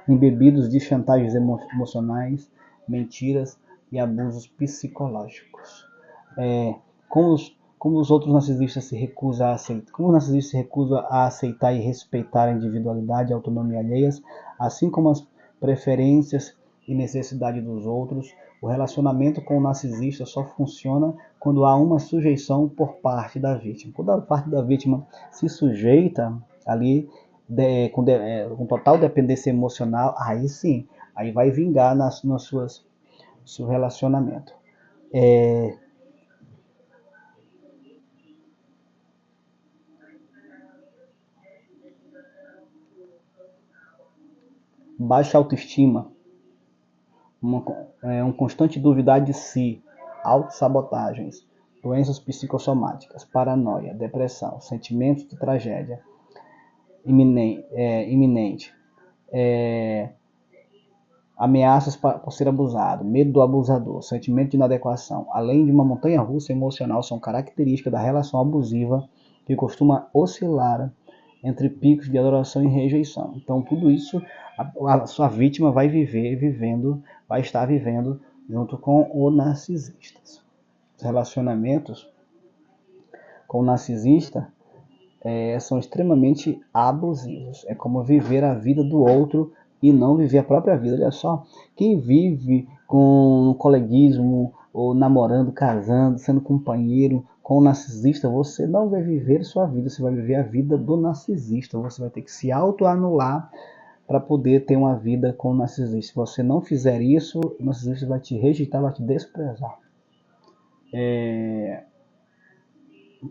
embebidos de chantagens emocionais, mentiras e abusos psicológicos. Com como os outros narcisistas se recusam a aceitar, como o narcisista se recusa a aceitar e respeitar a individualidade e a autonomia alheias, assim como as preferências e necessidades dos outros, o relacionamento com o narcisista só funciona quando há uma sujeição por parte da vítima. Quando a parte da vítima se sujeita ali com total dependência emocional, aí sim, aí vai vingar seu relacionamento. Baixa autoestima, um constante duvidar de si, autossabotagens, doenças psicossomáticas, paranoia, depressão, sentimentos de tragédia iminente, ameaças por ser abusado, medo do abusador, sentimento de inadequação, além de uma montanha-russa emocional, são características da relação abusiva que costuma oscilar entre picos de adoração e rejeição. Então, tudo isso a sua vítima vai estar vivendo junto com o narcisista. Os relacionamentos com o narcisista são extremamente abusivos. É como viver a vida do outro e não viver a própria vida. Olha só, quem vive com um coleguismo, ou namorando, casando, sendo companheiro com o narcisista, você não vai viver sua vida, você vai viver a vida do narcisista. Você vai ter que se autoanular para poder ter uma vida com o narcisista. Se você não fizer isso, o narcisista vai te rejeitar, vai te desprezar.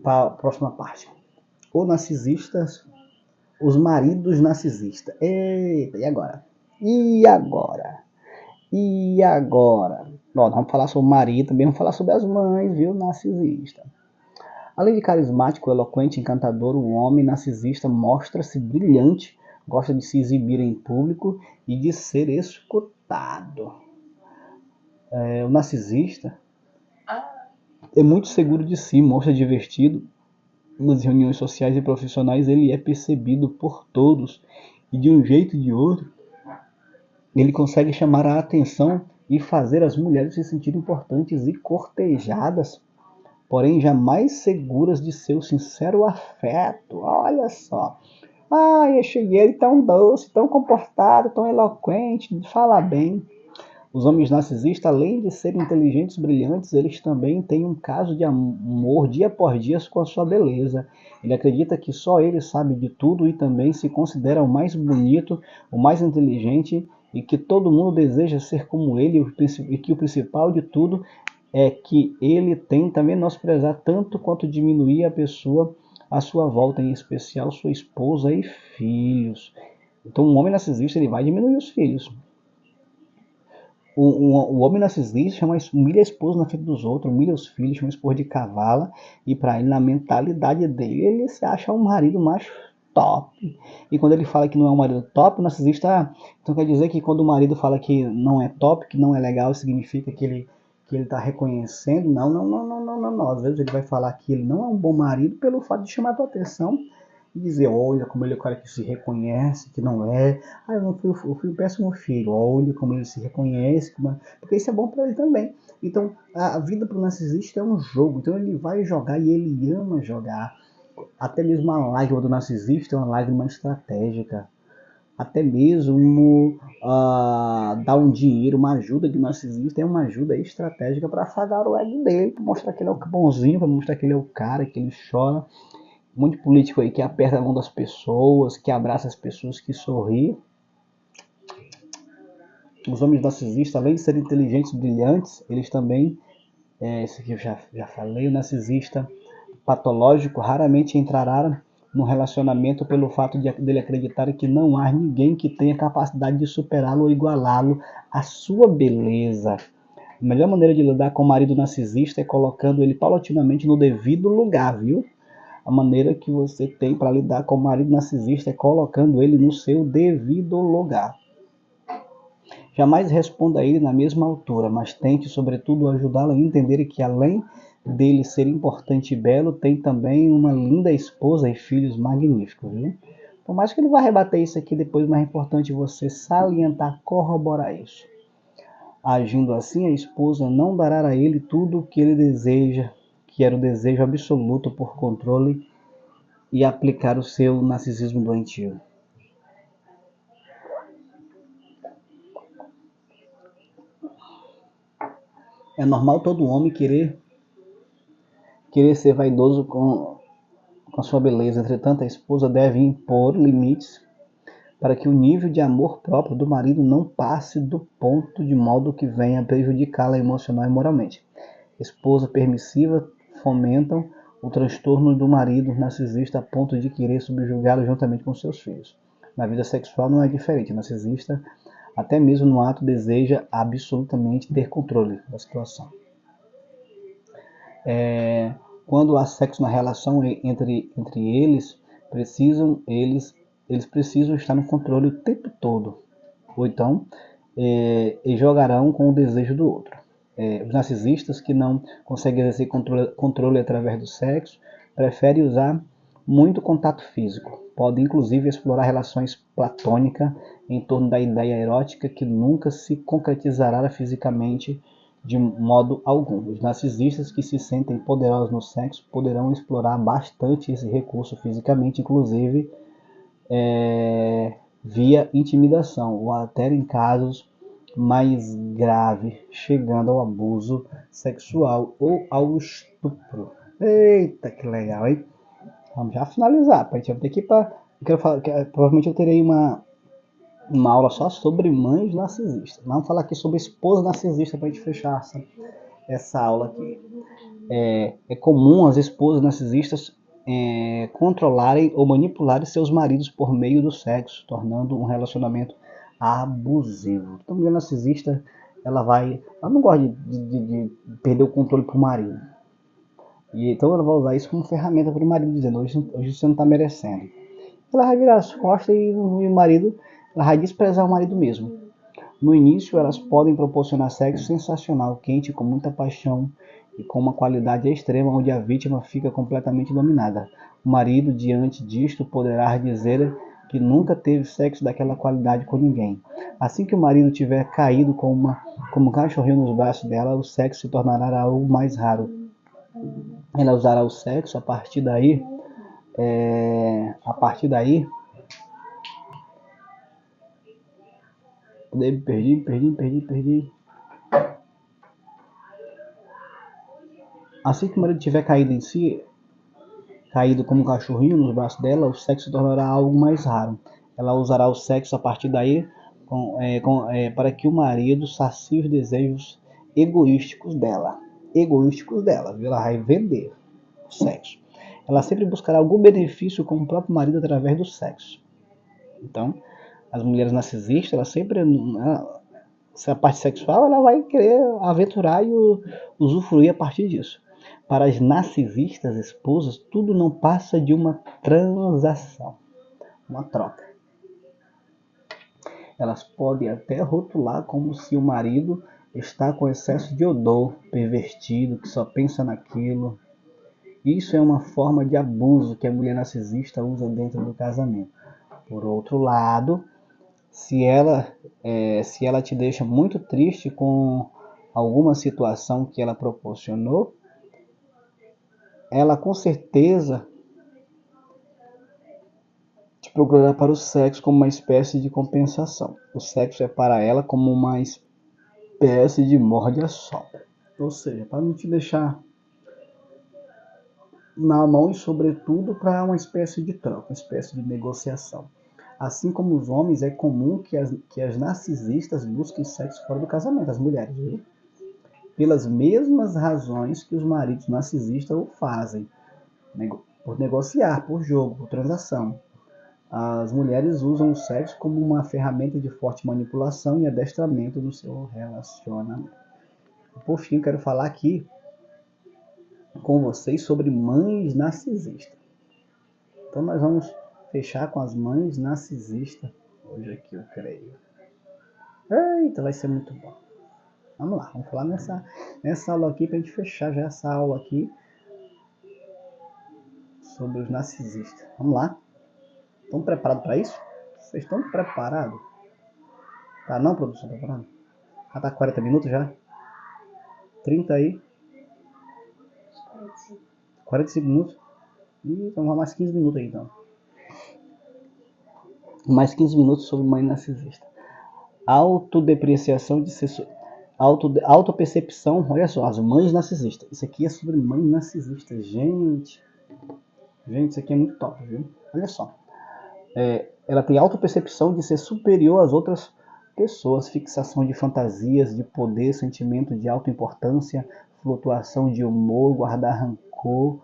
Para a próxima parte. Os maridos narcisistas. Eita, e agora? Bom, vamos falar sobre o marido, também vamos falar sobre as mães, viu, narcisista. Além de carismático, eloquente, encantador, o homem narcisista mostra-se brilhante, gosta de se exibir em público e de ser escutado. O narcisista é muito seguro de si, mostra divertido. Nas reuniões sociais e profissionais ele é percebido por todos e de um jeito ou de outro ele consegue chamar a atenção e fazer as mulheres se sentirem importantes e cortejadas, porém jamais seguras de seu sincero afeto. Olha só, eu achei ele tão doce, tão comportado, tão eloquente, fala bem. Os homens narcisistas, além de serem inteligentes, brilhantes, eles também têm um caso de amor dia por dia com a sua beleza. Ele acredita que só ele sabe de tudo e também se considera o mais bonito, o mais inteligente e que todo mundo deseja ser como ele e que o principal de tudo é que ele tenta menosprezar tanto quanto diminuir a pessoa à sua volta, em especial sua esposa e filhos. Então, um homem narcisista ele vai diminuir os filhos. O homem narcisista humilha a esposa na frente dos outros, humilha os filhos, chama a esposa de cavala, e para ele, na mentalidade dele, ele se acha um marido mais top. E quando ele fala que não é um marido top, o narcisista, então quer dizer que quando o marido fala que não é top, que não é legal, significa que ele está reconhecendo. Não. Às vezes ele vai falar que ele não é um bom marido pelo fato de chamar a tua atenção e dizer, olha como ele é o cara que se reconhece, que não é, eu fui um péssimo filho, olha como ele se reconhece, porque isso é bom para ele também. Então, a vida para o narcisista é um jogo, então ele vai jogar e ele ama jogar. Até mesmo a lágrima do narcisista é uma lágrima estratégica. Até mesmo dar um dinheiro, uma ajuda de narcisista é uma ajuda estratégica para afagar o ego dele, para mostrar que ele é o bonzinho, para mostrar que ele é o cara, que ele chora. Muito político aí que aperta a mão das pessoas, que abraça as pessoas, que sorri. Os homens narcisistas, além de serem inteligentes, brilhantes, eles também, isso aqui eu já falei, o narcisista patológico raramente entrará no relacionamento pelo fato dele acreditar que não há ninguém que tenha capacidade de superá-lo ou igualá-lo à sua beleza. A melhor maneira de lidar com o marido narcisista é colocando ele paulatinamente no devido lugar, viu? A maneira que você tem para lidar com o marido narcisista é colocando ele no seu devido lugar. Jamais responda a ele na mesma altura, mas tente, sobretudo, ajudá-lo a entender que, além dele ser importante e belo, tem também uma linda esposa e filhos magníficos. Viu? Por mais que ele vá rebater isso aqui depois, mas é importante você salientar, corroborar isso. Agindo assim, a esposa não dará a ele tudo o que ele deseja que era o desejo absoluto por controle e aplicar o seu narcisismo doentio. É normal todo homem querer ser vaidoso com a sua beleza. Entretanto, a esposa deve impor limites para que o nível de amor próprio do marido não passe do ponto de modo que venha prejudicá-la emocional e moralmente. Esposa permissiva fomentam o transtorno do marido narcisista a ponto de querer subjugá-lo juntamente com seus filhos. Na vida sexual não é diferente. O narcisista, até mesmo no ato, deseja absolutamente ter controle da situação. Quando há sexo na relação entre eles precisam estar no controle o tempo todo, ou então jogarão com o desejo do outro. Os narcisistas que não conseguem exercer controle através do sexo preferem usar muito contato físico. Podem inclusive explorar relações platônicas em torno da ideia erótica que nunca se concretizará fisicamente de modo algum. Os narcisistas que se sentem poderosos no sexo poderão explorar bastante esse recurso fisicamente, inclusive via intimidação, ou até em casos mais graves, chegando ao abuso sexual ou ao estupro. Eita, que legal, hein? Vamos já finalizar, para a gente ter que ir para... Provavelmente eu terei uma aula só sobre mães narcisistas. Vamos falar aqui sobre esposa narcisista para a gente fechar essa aula aqui. É comum as esposas narcisistas controlarem ou manipularem seus maridos por meio do sexo, tornando um relacionamento abusivo. Então, a mulher narcisista, ela não gosta de perder o controle para o marido. E então ela vai usar isso como ferramenta para o marido, dizendo: hoje você não está merecendo. Ela vai virar as costas e o marido, ela vai desprezar o marido mesmo. No início, elas podem proporcionar sexo sensacional, quente, com muita paixão e com uma qualidade extrema, onde a vítima fica completamente dominada. O marido, diante disto, poderá dizer que nunca teve sexo daquela qualidade com ninguém. Assim que o marido tiver caído como um cachorrinho nos braços dela, o sexo se tornará algo mais raro. Ela usará o sexo a partir daí. Perdi. Assim que o marido tiver caído como um cachorrinho nos braços dela, o sexo se tornará algo mais raro. Ela usará o sexo a partir daí para que o marido sacie os desejos egoísticos dela. Viu? Ela vai vender o sexo. Ela sempre buscará algum benefício com o próprio marido através do sexo. Então, as mulheres narcisistas, ela sempre... se a parte sexual, ela vai querer aventurar e usufruir a partir disso. Para as narcisistas esposas, tudo não passa de uma transação, uma troca. Elas podem até rotular como se o marido está com excesso de odor, pervertido, que só pensa naquilo. Isso é uma forma de abuso que a mulher narcisista usa dentro do casamento. Por outro lado, se ela te deixa muito triste com alguma situação que ela proporcionou, ela com certeza te procurará para o sexo como uma espécie de compensação. O sexo é para ela como uma espécie de morde-a-sopra. Ou seja, para não te deixar na mão e sobretudo para uma espécie de troca, uma espécie de negociação. Assim como os homens, é comum que as narcisistas busquem sexo fora do casamento, as mulheres, viu? Pelas mesmas razões que os maridos narcisistas o fazem, por negociar, por jogo, por transação. As mulheres usam o sexo como uma ferramenta de forte manipulação e adestramento no seu relacionamento. Por fim, quero falar aqui com vocês sobre mães narcisistas. Então nós vamos fechar com as mães narcisistas hoje aqui, eu creio. Eita, vai ser muito bom. Vamos lá, vamos falar nessa aula aqui para a gente fechar já essa aula aqui sobre os narcisistas. Vamos lá? Estão preparados para isso? Vocês estão preparados? Tá não, produção? Preparado? Já tá 40 minutos já? 30 aí? 45 minutos? Então vamos mais 15 minutos aí, então. Mais 15 minutos sobre mãe narcisista. Autodepreciação de ser... Autopercepção, olha só, as mães narcisistas. Isso aqui é sobre mãe narcisista. Gente, isso aqui é muito top, viu? Olha só. Ela tem autopercepção de ser superior às outras pessoas, fixação de fantasias, de poder, sentimento de autoimportância, flutuação de humor, guardar rancor,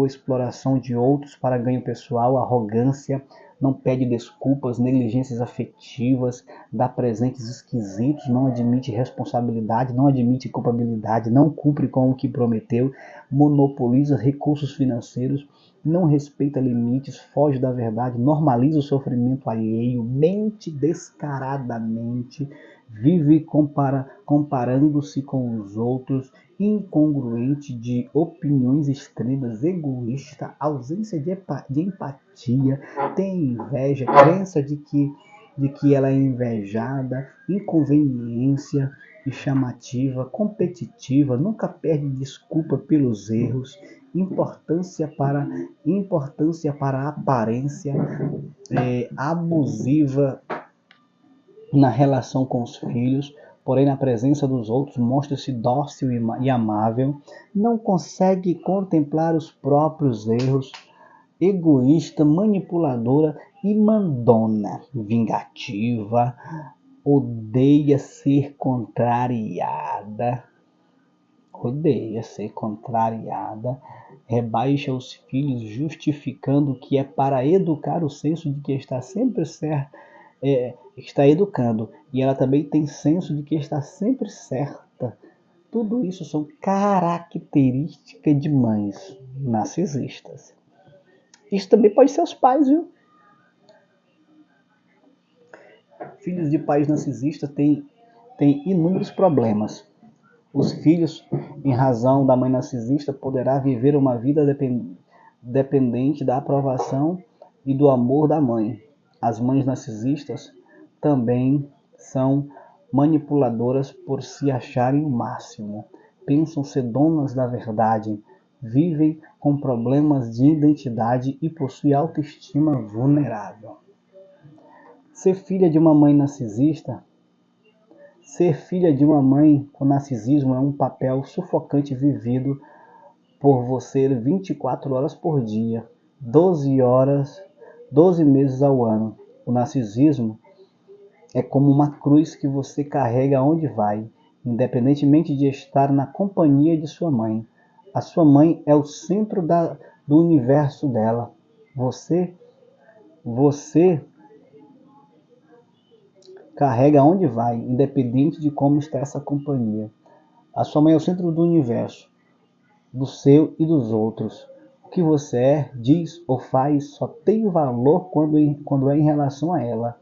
exploração de outros para ganho pessoal, arrogância, não pede desculpas, negligências afetivas, dá presentes esquisitos, não admite responsabilidade, não admite culpabilidade, não cumpre com o que prometeu, monopoliza recursos financeiros, não respeita limites, foge da verdade, normaliza o sofrimento alheio, mente descaradamente, vive comparando-se com os outros, incongruente, de opiniões extremas, egoísta, ausência de empatia, tem inveja, crença de que ela é invejada, inconveniência e chamativa, competitiva, nunca perde desculpa pelos erros, importância para a aparência, abusiva na relação com os filhos, porém na presença dos outros mostra-se dócil e amável, não consegue contemplar os próprios erros, egoísta, manipuladora e mandona, vingativa, odeia ser contrariada, rebaixa os filhos justificando que é para educar o senso de que está sempre certo, está educando, e ela também tem senso de que está sempre certa. Tudo isso são características de mães narcisistas. Isso também pode ser os pais, viu? Filhos de pais narcisistas têm inúmeros problemas. Os filhos, em razão da mãe narcisista, poderá viver uma vida dependente da aprovação e do amor da mãe. As mães narcisistas também são manipuladoras por se acharem o máximo. Pensam ser donas da verdade, vivem com problemas de identidade e possuem autoestima vulnerável. Ser filha de uma mãe narcisista, ser filha de uma mãe com narcisismo é um papel sufocante vivido por você 24 horas por dia, 12 meses ao ano. O narcisismo é como uma cruz que você carrega onde vai, independentemente de estar na companhia de sua mãe. A sua mãe é o centro do universo dela. Você carrega onde vai, independente de como está essa companhia. A sua mãe é o centro do universo, do seu e dos outros. O que você é, diz ou faz só tem valor quando é em relação a ela,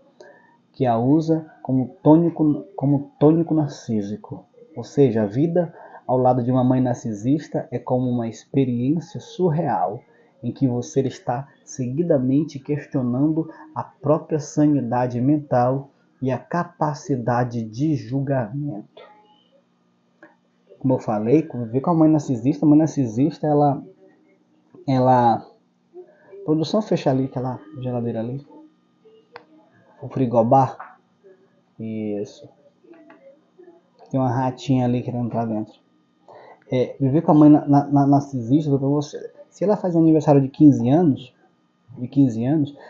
que a usa como tônico narcísico. Ou seja, a vida ao lado de uma mãe narcisista é como uma experiência surreal, em que você está seguidamente questionando a própria sanidade mental e a capacidade de julgamento. Como eu falei, conviver com a mãe narcisista, ela... Produção, fecha ali aquela geladeira ali. O frigobar. Isso. Tem uma ratinha ali querendo entrar dentro. Viver com a mãe narcisista, pra você. Se ela faz um aniversário de 15 anos,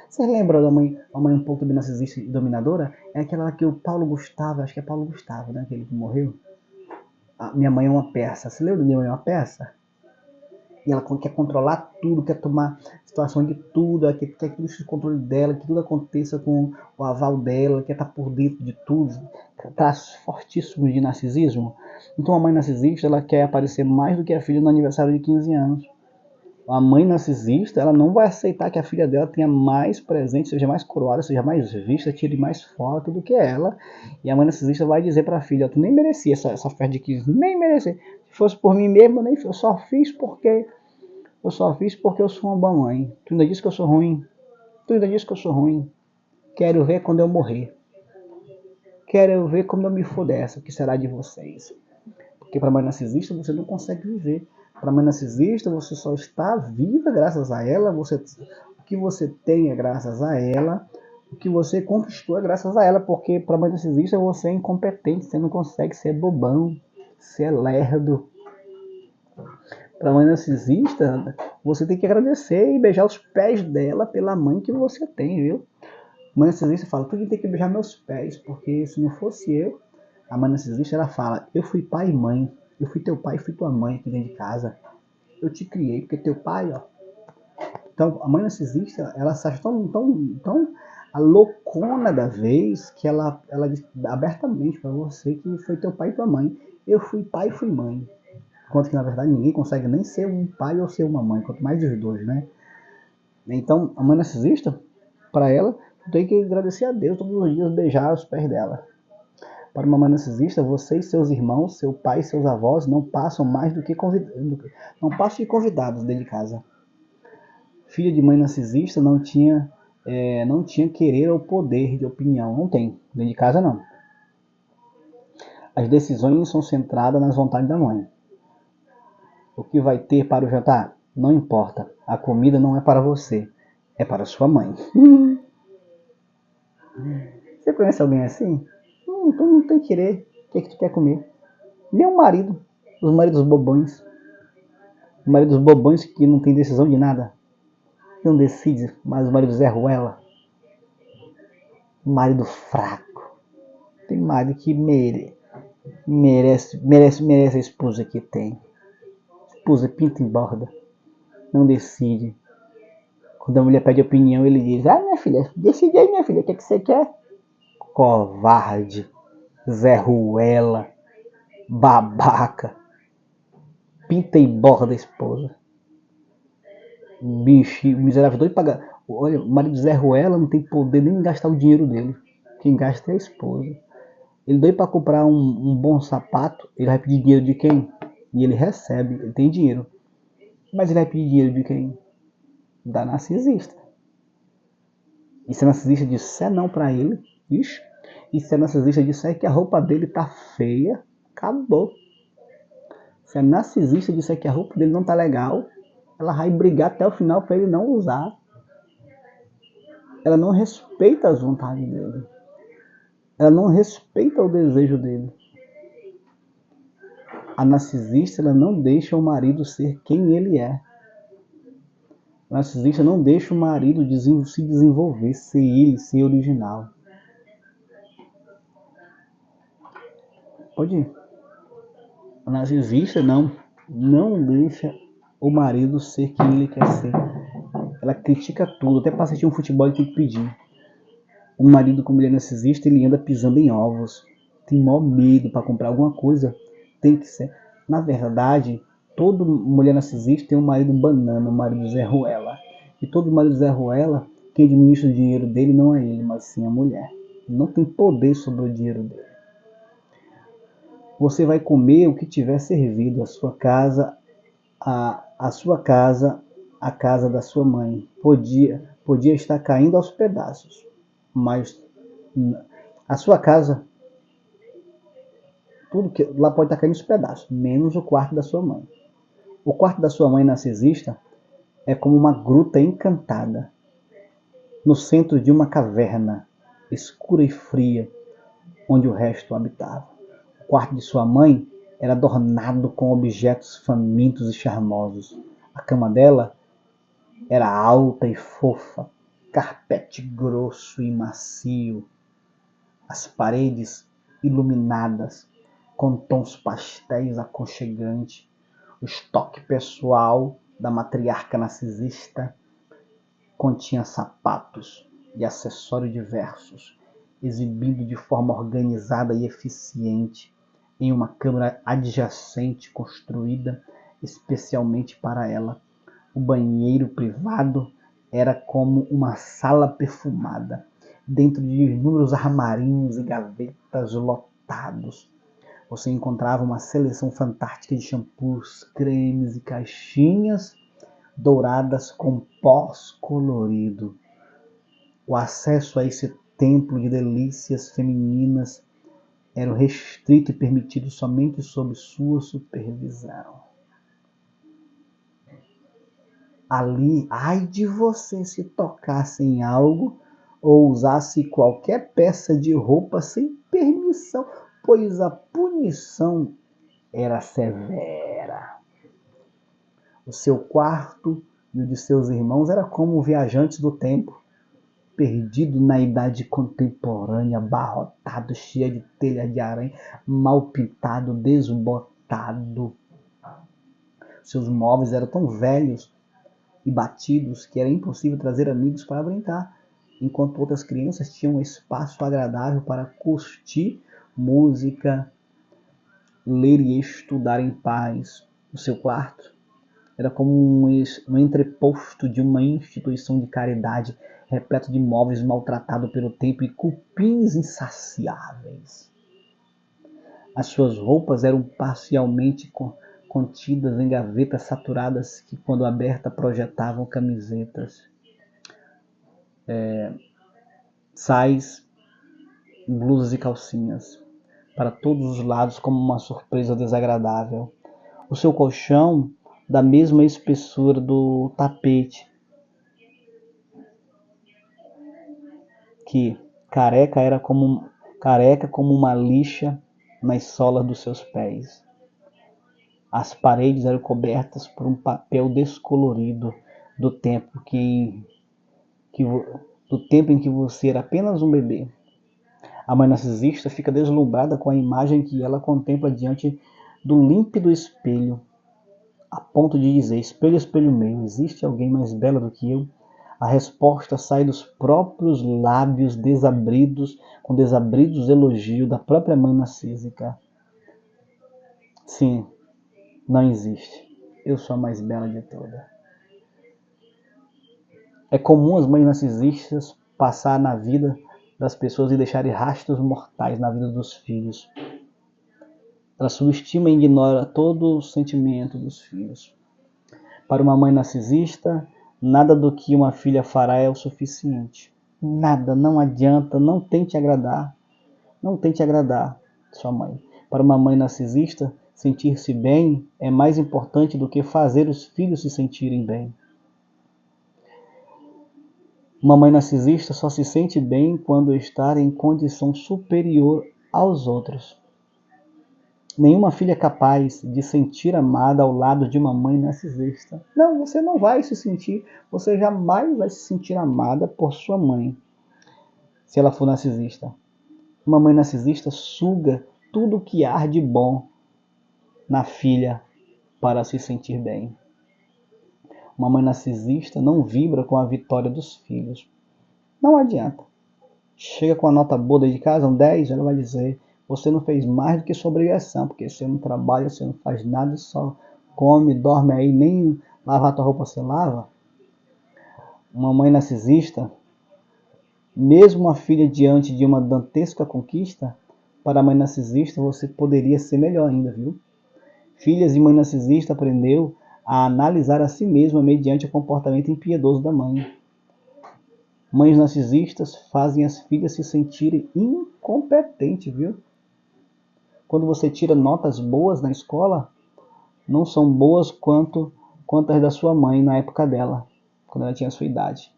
você lembra da mãe, uma mãe um pouco também narcisista e dominadora? É aquela que o Paulo Gustavo, acho que é Paulo Gustavo, né? Aquele que morreu. Minha mãe é uma peça. Você lembra de Minha Mãe é uma Peça? E ela quer controlar tudo, quer tomar situação de tudo, quer que tudo esse controle dela, que tudo aconteça com o aval dela, quer estar por dentro de tudo. Traços fortíssimos de narcisismo. Então a mãe narcisista, ela quer aparecer mais do que a filha no aniversário de 15 anos. A mãe narcisista, ela não vai aceitar que a filha dela tenha mais presente, seja mais coroada, seja mais vista, tire mais foto do que ela. E a mãe narcisista vai dizer para a filha: tu nem merecia essa festa de 15, nem merecia. Se fosse por mim mesmo, eu só fiz porque eu sou uma boa mãe. Tu ainda disse que eu sou ruim. Quero ver quando eu morrer. Quero ver quando eu me for dessa, o que será de vocês. Porque para a mãe narcisista você não consegue viver Para a mãe narcisista, você só está viva graças a ela, o que você tem é graças a ela, o que você conquistou é graças a ela, porque para a mãe narcisista você é incompetente, você não consegue, ser bobão, você é lerdo. Para a mãe narcisista, você tem que agradecer e beijar os pés dela pela mãe que você tem, viu? A mãe narcisista fala, tu tem que beijar meus pés, porque se não fosse eu, a mãe narcisista ela fala, eu fui pai e mãe, eu fui teu pai e fui tua mãe aqui dentro de casa. Eu te criei, porque teu pai, ó. Então, a mãe narcisista, ela se acha tão a loucona da vez que ela diz abertamente para você que foi teu pai e tua mãe. Eu fui pai e fui mãe. Enquanto que, na verdade, ninguém consegue nem ser um pai ou ser uma mãe, quanto mais os dois, né? Então, a mãe narcisista, para ela, tem que agradecer a Deus todos os dias, beijar os pés dela. Para uma mãe narcisista, você e seus irmãos, seu pai e seus avós não passam mais do que não passam de convidados dentro de casa. Filha de mãe narcisista não tinha querer ou poder de opinião. Não tem. Dentro de casa, não. As decisões são centradas nas vontades da mãe. O que vai ter para o jantar? Não importa. A comida não é para você. É para sua mãe. Você conhece alguém assim? Então não tem querer. O que é que tu quer comer? Nem o marido. Os maridos bobões. Os maridos bobões que não tem decisão de nada. Não decide, mas os maridos Zé Ruela. Marido fraco. Tem marido que merece a esposa que tem. Esposa pinta em borda. Não decide. Quando a mulher pede opinião, ele diz, minha filha, decide aí, minha filha, o que você quer? Covarde. Zé Ruela. Babaca. Pinta e borda a esposa. Bicho, miserável, doido pagar. Olha, o marido Zé Ruela não tem poder nem de gastar o dinheiro dele. Quem gasta é a esposa. Ele doido para comprar um bom sapato, ele vai pedir dinheiro de quem? E ele recebe, ele tem dinheiro. Mas ele vai pedir dinheiro de quem? Da narcisista. E se a narcisista disser não para ele, ixi, e se a narcisista disser que a roupa dele tá feia, acabou. Se a narcisista disser que a roupa dele não tá legal, ela vai brigar até o final para ele não usar. Ela não respeita as vontades dele. Ela não respeita o desejo dele. A narcisista ela não deixa o marido ser quem ele é. A narcisista não deixa o marido se desenvolver, ser ele, ser original. Pode ir. A narcisista não deixa o marido ser quem ele quer ser. Ela critica tudo, até para assistir um futebol ele tem que pedir. Um marido com mulher narcisista, ele anda pisando em ovos. Tem maior medo para comprar alguma coisa. Tem que ser. Na verdade, toda mulher narcisista tem um marido banana, um marido Zé Ruela. E todo marido Zé Ruela, quem administra o dinheiro dele não é ele, mas sim a mulher. Ele não tem poder sobre o dinheiro dele. Você vai comer o que tiver servido, a sua casa, a sua casa, a casa da sua mãe. Podia estar caindo aos pedaços, mas a sua casa, tudo que lá pode estar caindo aos pedaços, menos o quarto da sua mãe. O quarto da sua mãe narcisista é como uma gruta encantada, no centro de uma caverna, escura e fria, onde o resto habitava. O quarto de sua mãe era adornado com objetos famintos e charmosos. A cama dela era alta e fofa, carpete grosso e macio, as paredes iluminadas com tons pastéis aconchegantes, o estoque pessoal da matriarca narcisista continha sapatos e acessórios diversos, exibindo de forma organizada e eficiente em uma câmara adjacente construída especialmente para ela. O banheiro privado era como uma sala perfumada, dentro de inúmeros armarinhos e gavetas lotados. Você encontrava uma seleção fantástica de shampoos, cremes e caixinhas douradas com pós-colorido. O acesso a esse templo de delícias femininas era restrito e permitido somente sob sua supervisão. Ali, ai de você se tocasse em algo ou usasse qualquer peça de roupa sem permissão, pois a punição era severa. O seu quarto e o de seus irmãos era como viajantes do tempo, perdido na idade contemporânea, abarrotado, cheio de telha de aranha, mal pintado, desbotado. Seus móveis eram tão velhos e batidos que era impossível trazer amigos para brincar, enquanto outras crianças tinham um espaço agradável para curtir música, ler e estudar em paz. O seu quarto era como um entreposto de uma instituição de caridade, repleto de móveis maltratados pelo tempo e cupins insaciáveis. As suas roupas eram parcialmente contidas em gavetas saturadas que, quando abertas, projetavam camisetas, sais, blusas e calcinhas, para todos os lados como uma surpresa desagradável. O seu colchão, da mesma espessura do tapete, que careca como uma lixa nas solas dos seus pés. As paredes eram cobertas por um papel descolorido do tempo do tempo em que você era apenas um bebê. A mãe narcisista fica deslumbrada com a imagem que ela contempla diante do límpido espelho, a ponto de dizer: espelho, espelho meu, existe alguém mais bela do que eu? A resposta sai dos próprios lábios desabridos, com desabridos elogios da própria mãe narcísica. Sim, não existe. Eu sou a mais bela de todas. É comum as mães narcisistas passar na vida das pessoas e deixarem rastros mortais na vida dos filhos. Ela subestima e ignora todo o sentimento dos filhos. Para uma mãe narcisista, nada do que uma filha fará é o suficiente. Nada, não adianta, não tente agradar. Não tente agradar sua mãe. Para uma mãe narcisista, sentir-se bem é mais importante do que fazer os filhos se sentirem bem. Uma mãe narcisista só se sente bem quando está em condição superior aos outros. Nenhuma filha é capaz de sentir amada ao lado de uma mãe narcisista. Não, você não vai se sentir, você jamais vai se sentir amada por sua mãe, se ela for narcisista. Uma mãe narcisista suga tudo o que há de bom na filha para se sentir bem. Uma mãe narcisista não vibra com a vitória dos filhos. Não adianta. Chega com a nota boa de casa, um 10, ela vai dizer: você não fez mais do que sua obrigação, porque você não trabalha, você não faz nada, só come, dorme aí, nem lavar tua roupa você lava. Uma mãe narcisista, mesmo a filha diante de uma dantesca conquista, para a mãe narcisista você poderia ser melhor ainda, viu? Filhas de mãe narcisista aprendeu a analisar a si mesma mediante o comportamento impiedoso da mãe. Mães narcisistas fazem as filhas se sentirem incompetentes, viu? Quando você tira notas boas na escola, não são boas quanto as da sua mãe na época dela, quando ela tinha a sua idade.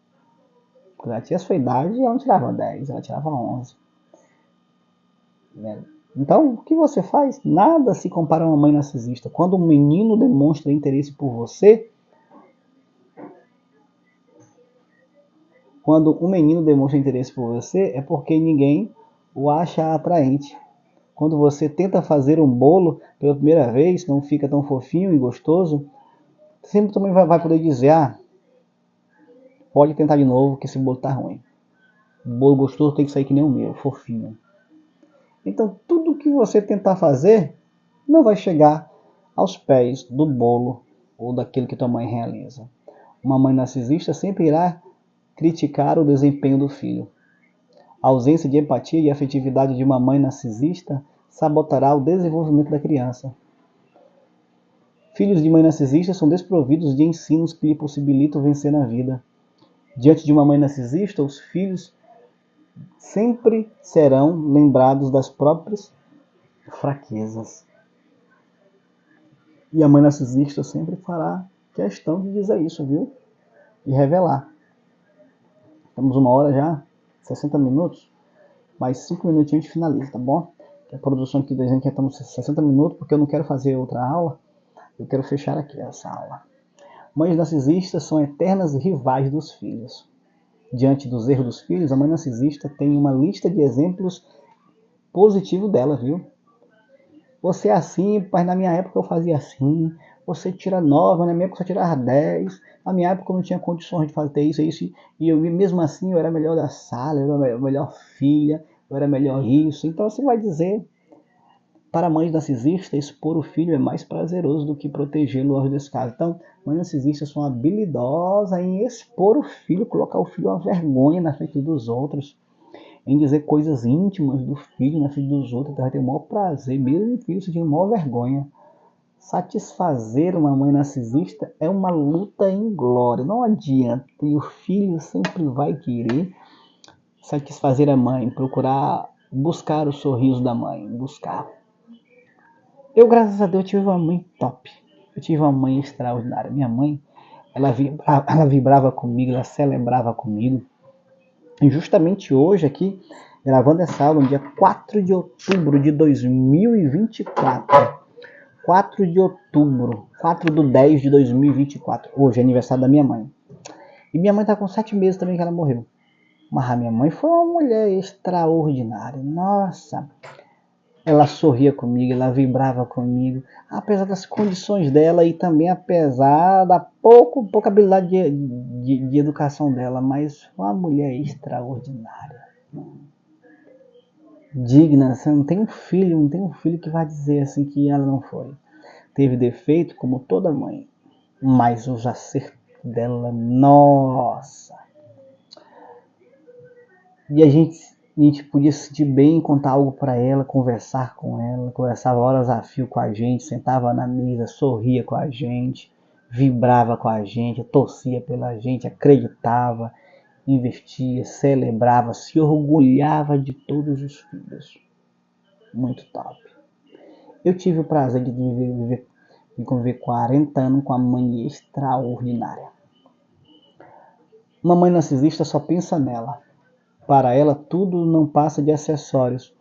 Quando ela tinha a sua idade, ela não tirava 10, ela tirava 11. Então, o que você faz? Nada se compara a uma mãe narcisista. Quando um menino demonstra interesse por você, é porque ninguém o acha atraente. Quando você tenta fazer um bolo pela primeira vez, não fica tão fofinho e gostoso, sempre também vai poder dizer: pode tentar de novo que esse bolo tá ruim. O bolo gostoso tem que sair que nem o meu, fofinho. Então, tudo que você tentar fazer não vai chegar aos pés do bolo ou daquilo que tua mãe realiza. Uma mãe narcisista sempre irá criticar o desempenho do filho. A ausência de empatia e afetividade de uma mãe narcisista sabotará o desenvolvimento da criança. Filhos de mãe narcisista são desprovidos de ensinos que lhe possibilitam vencer na vida. Diante de uma mãe narcisista, os filhos sempre serão lembrados das próprias fraquezas. E a mãe narcisista sempre fará questão de dizer isso, viu? E revelar. Temos 1 hora já, 60 minutos, mais 5 minutinhos a gente finaliza, tá bom? A produção aqui dizendo que estamos 60 minutos, porque eu não quero fazer outra aula, eu quero fechar aqui essa aula. Mães narcisistas são eternas rivais dos filhos. Diante dos erros dos filhos, a mãe narcisista tem uma lista de exemplos positivos dela, viu? Você é assim, mas na minha época eu fazia assim. Você tira 9, na minha época eu só tirava 10. Na minha época eu não tinha condições de fazer isso. E eu mesmo assim eu era melhor da sala, eu era melhor filha, eu era melhor isso. Então você vai dizer, para mães narcisistas, expor o filho é mais prazeroso do que protegê-lo aos descasos. Então, mães narcisistas são habilidosas em expor o filho, colocar o filho à vergonha na frente dos outros, em dizer coisas íntimas do filho na frente dos outros. Então vai ter o maior prazer, mesmo o filho sentindo maior vergonha. Satisfazer uma mãe narcisista é uma luta em glória. Não adianta, e o filho sempre vai querer satisfazer a mãe, procurar buscar o sorriso da mãe, buscar. Eu, graças a Deus, tive uma mãe top. Eu tive uma mãe extraordinária. Minha mãe, ela vibrava comigo, ela celebrava comigo. E justamente hoje aqui, gravando essa aula, no dia 4 de outubro de 2024. 4 de outubro, 4/10 de 2024. Hoje é aniversário da minha mãe. E minha mãe está com 7 meses também que ela morreu. Mas a minha mãe foi uma mulher extraordinária. Nossa! Ela sorria comigo, ela vibrava comigo, apesar das condições dela e também apesar da pouca habilidade de educação dela, mas uma mulher extraordinária. Digna, você não tem um filho que vai dizer assim que ela não foi. Teve defeito como toda mãe, mas os acertos dela, nossa! E a gente podia se sentir bem, contar algo para ela, conversar com ela, conversava horas a fio com a gente, sentava na mesa, sorria com a gente, vibrava com a gente, torcia pela gente, acreditava, investia, celebrava, se orgulhava de todos os filhos. Muito top. Eu tive o prazer de conviver 40 anos com uma mãe extraordinária. Uma mãe narcisista só pensa nela. Para ela, tudo não passa de acessórios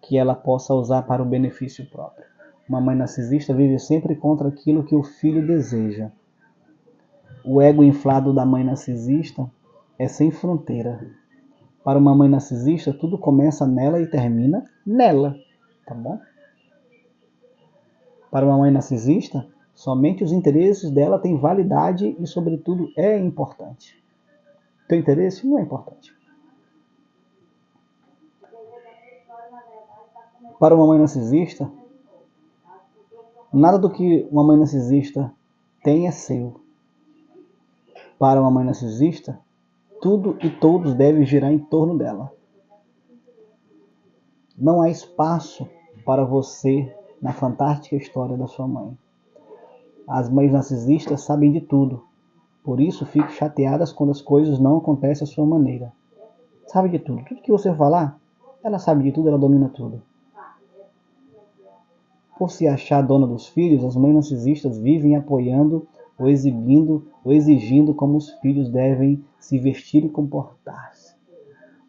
que ela possa usar para o benefício próprio. Uma mãe narcisista vive sempre contra aquilo que o filho deseja. O ego inflado da mãe narcisista é sem fronteira. Para uma mãe narcisista, tudo começa nela e termina nela, tá bom? Para uma mãe narcisista, somente os interesses dela têm validade e, sobretudo, é importante. Teu interesse não é importante. Para uma mãe narcisista, nada do que uma mãe narcisista tem é seu. Para uma mãe narcisista, tudo e todos devem girar em torno dela. Não há espaço para você na fantástica história da sua mãe. As mães narcisistas sabem de tudo, por isso ficam chateadas quando as coisas não acontecem à sua maneira. Sabe de tudo. Tudo que você falar, ela sabe de tudo, ela domina tudo. Por se achar dona dos filhos, as mães narcisistas vivem apoiando ou exibindo ou exigindo como os filhos devem se vestir e comportar-se.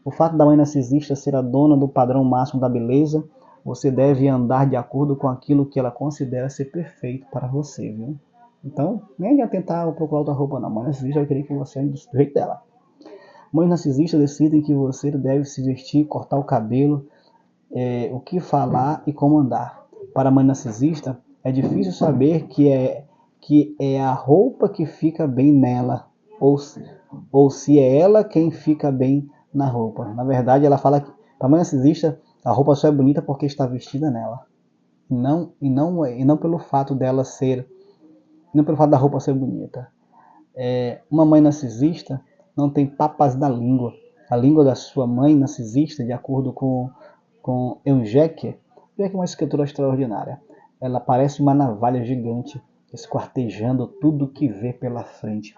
O fato da mãe narcisista ser a dona do padrão máximo da beleza, você deve andar de acordo com aquilo que ela considera ser perfeito para você, viu? Então, nem adianta tentar procurar outra roupa não. A mãe narcisista vai querer que você ande do jeito dela. Mães narcisistas decidem que você deve se vestir, cortar o cabelo, o que falar e como andar. Para a mãe narcisista, é difícil saber que é a roupa que fica bem nela, ou se é ela quem fica bem na roupa. Na verdade, ela fala que para a mãe narcisista, a roupa só é bonita porque está vestida nela. E não pelo fato dela ser, não pelo fato da roupa ser bonita. Uma mãe narcisista não tem papas na língua. A língua da sua mãe narcisista, de acordo com Eugênia é uma escritora extraordinária. Ela parece uma navalha gigante, esquartejando tudo que vê pela frente.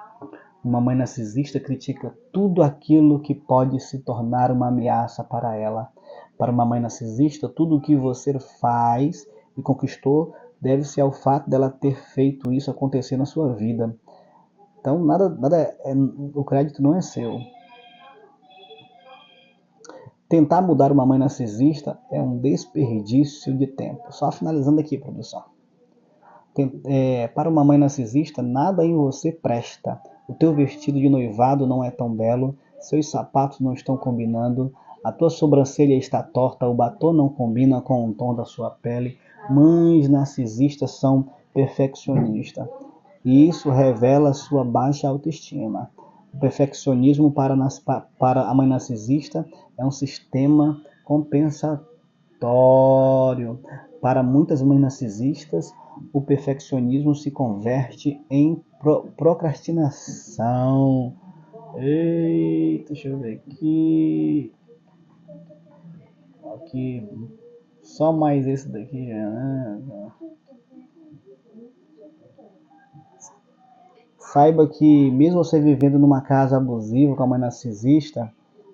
Uma mãe narcisista critica tudo aquilo que pode se tornar uma ameaça para ela. Para uma mãe narcisista, tudo o que você faz e conquistou deve-se ao fato dela ter feito isso acontecer na sua vida. Então, o crédito não é seu. Tentar mudar uma mãe narcisista é um desperdício de tempo. Só finalizando aqui, produção. Para uma mãe narcisista, nada em você presta. O teu vestido de noivado não é tão belo, seus sapatos não estão combinando, a tua sobrancelha está torta, o batom não combina com o tom da sua pele. Mães narcisistas são perfeccionistas. E isso revela sua baixa autoestima. O perfeccionismo para a mãe narcisista é um sistema compensatório. Para muitas mães narcisistas, o perfeccionismo se converte em procrastinação. Eita, deixa eu ver aqui. Aqui, só mais esse daqui. Saiba que mesmo você vivendo numa casa abusiva com a mãe narcisista,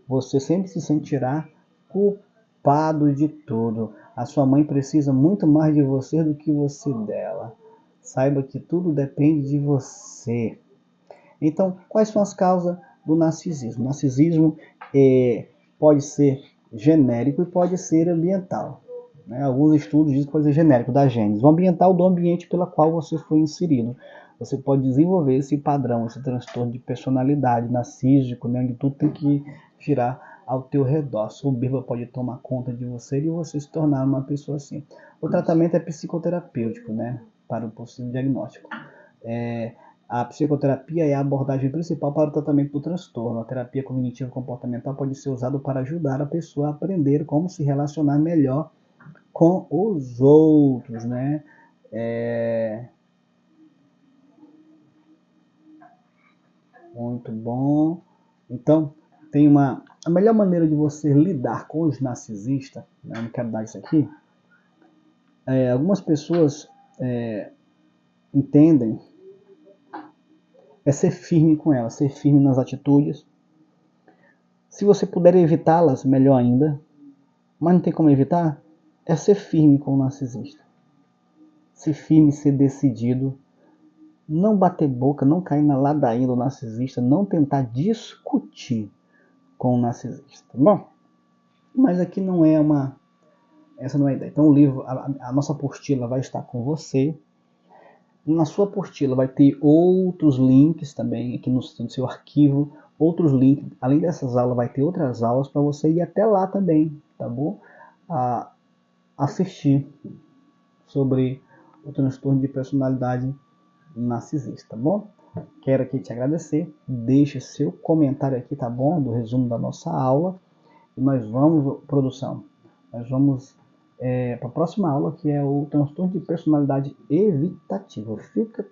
você sempre se sentirá culpado de tudo. A sua mãe precisa muito mais de você do que você dela. Saiba que tudo depende de você. Então, quais são as causas do narcisismo? O narcisismo pode ser genérico e pode ser ambiental. Né? Alguns estudos dizem que pode ser genérico, da gênese. O ambiental do ambiente pelo qual você foi inserido. Você pode desenvolver esse padrão, esse transtorno de personalidade narcísico, né, onde tudo tem que girar ao teu redor. A soberba pode tomar conta de você e você se tornar uma pessoa assim. O tratamento é psicoterapêutico, né, para o possível diagnóstico. A psicoterapia é a abordagem principal para o tratamento do transtorno. A terapia cognitivo-comportamental pode ser usada para ajudar a pessoa a aprender como se relacionar melhor com os outros, né? Muito bom. Então, a melhor maneira de você lidar com os narcisistas, né? Eu não quero dar isso aqui. Algumas pessoas entendem ser firme com elas, ser firme nas atitudes. Se você puder evitá-las, melhor ainda. Mas não tem como evitar, é ser firme com o narcisista. Ser firme, ser decidido. Não bater boca, não cair na ladainha do narcisista, não tentar discutir com o narcisista. Bom, mas aqui não é essa não é a ideia. Então o livro, a nossa apostila vai estar com você. Na sua apostila vai ter outros links também, aqui no seu arquivo, outros links. Além dessas aulas, vai ter outras aulas para você ir até lá também, tá bom? Assistir sobre o transtorno de personalidade narcisista, tá bom? Quero aqui te agradecer. Deixe seu comentário aqui, tá bom? Do resumo da nossa aula. E nós vamos, produção, nós vamos para a próxima aula, que é o transtorno de personalidade evitativa. Fica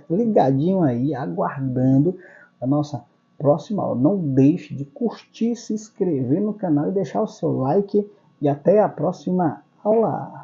ligadinho aí, aguardando a nossa próxima aula. Não deixe de curtir, se inscrever no canal e deixar o seu like. E até a próxima aula.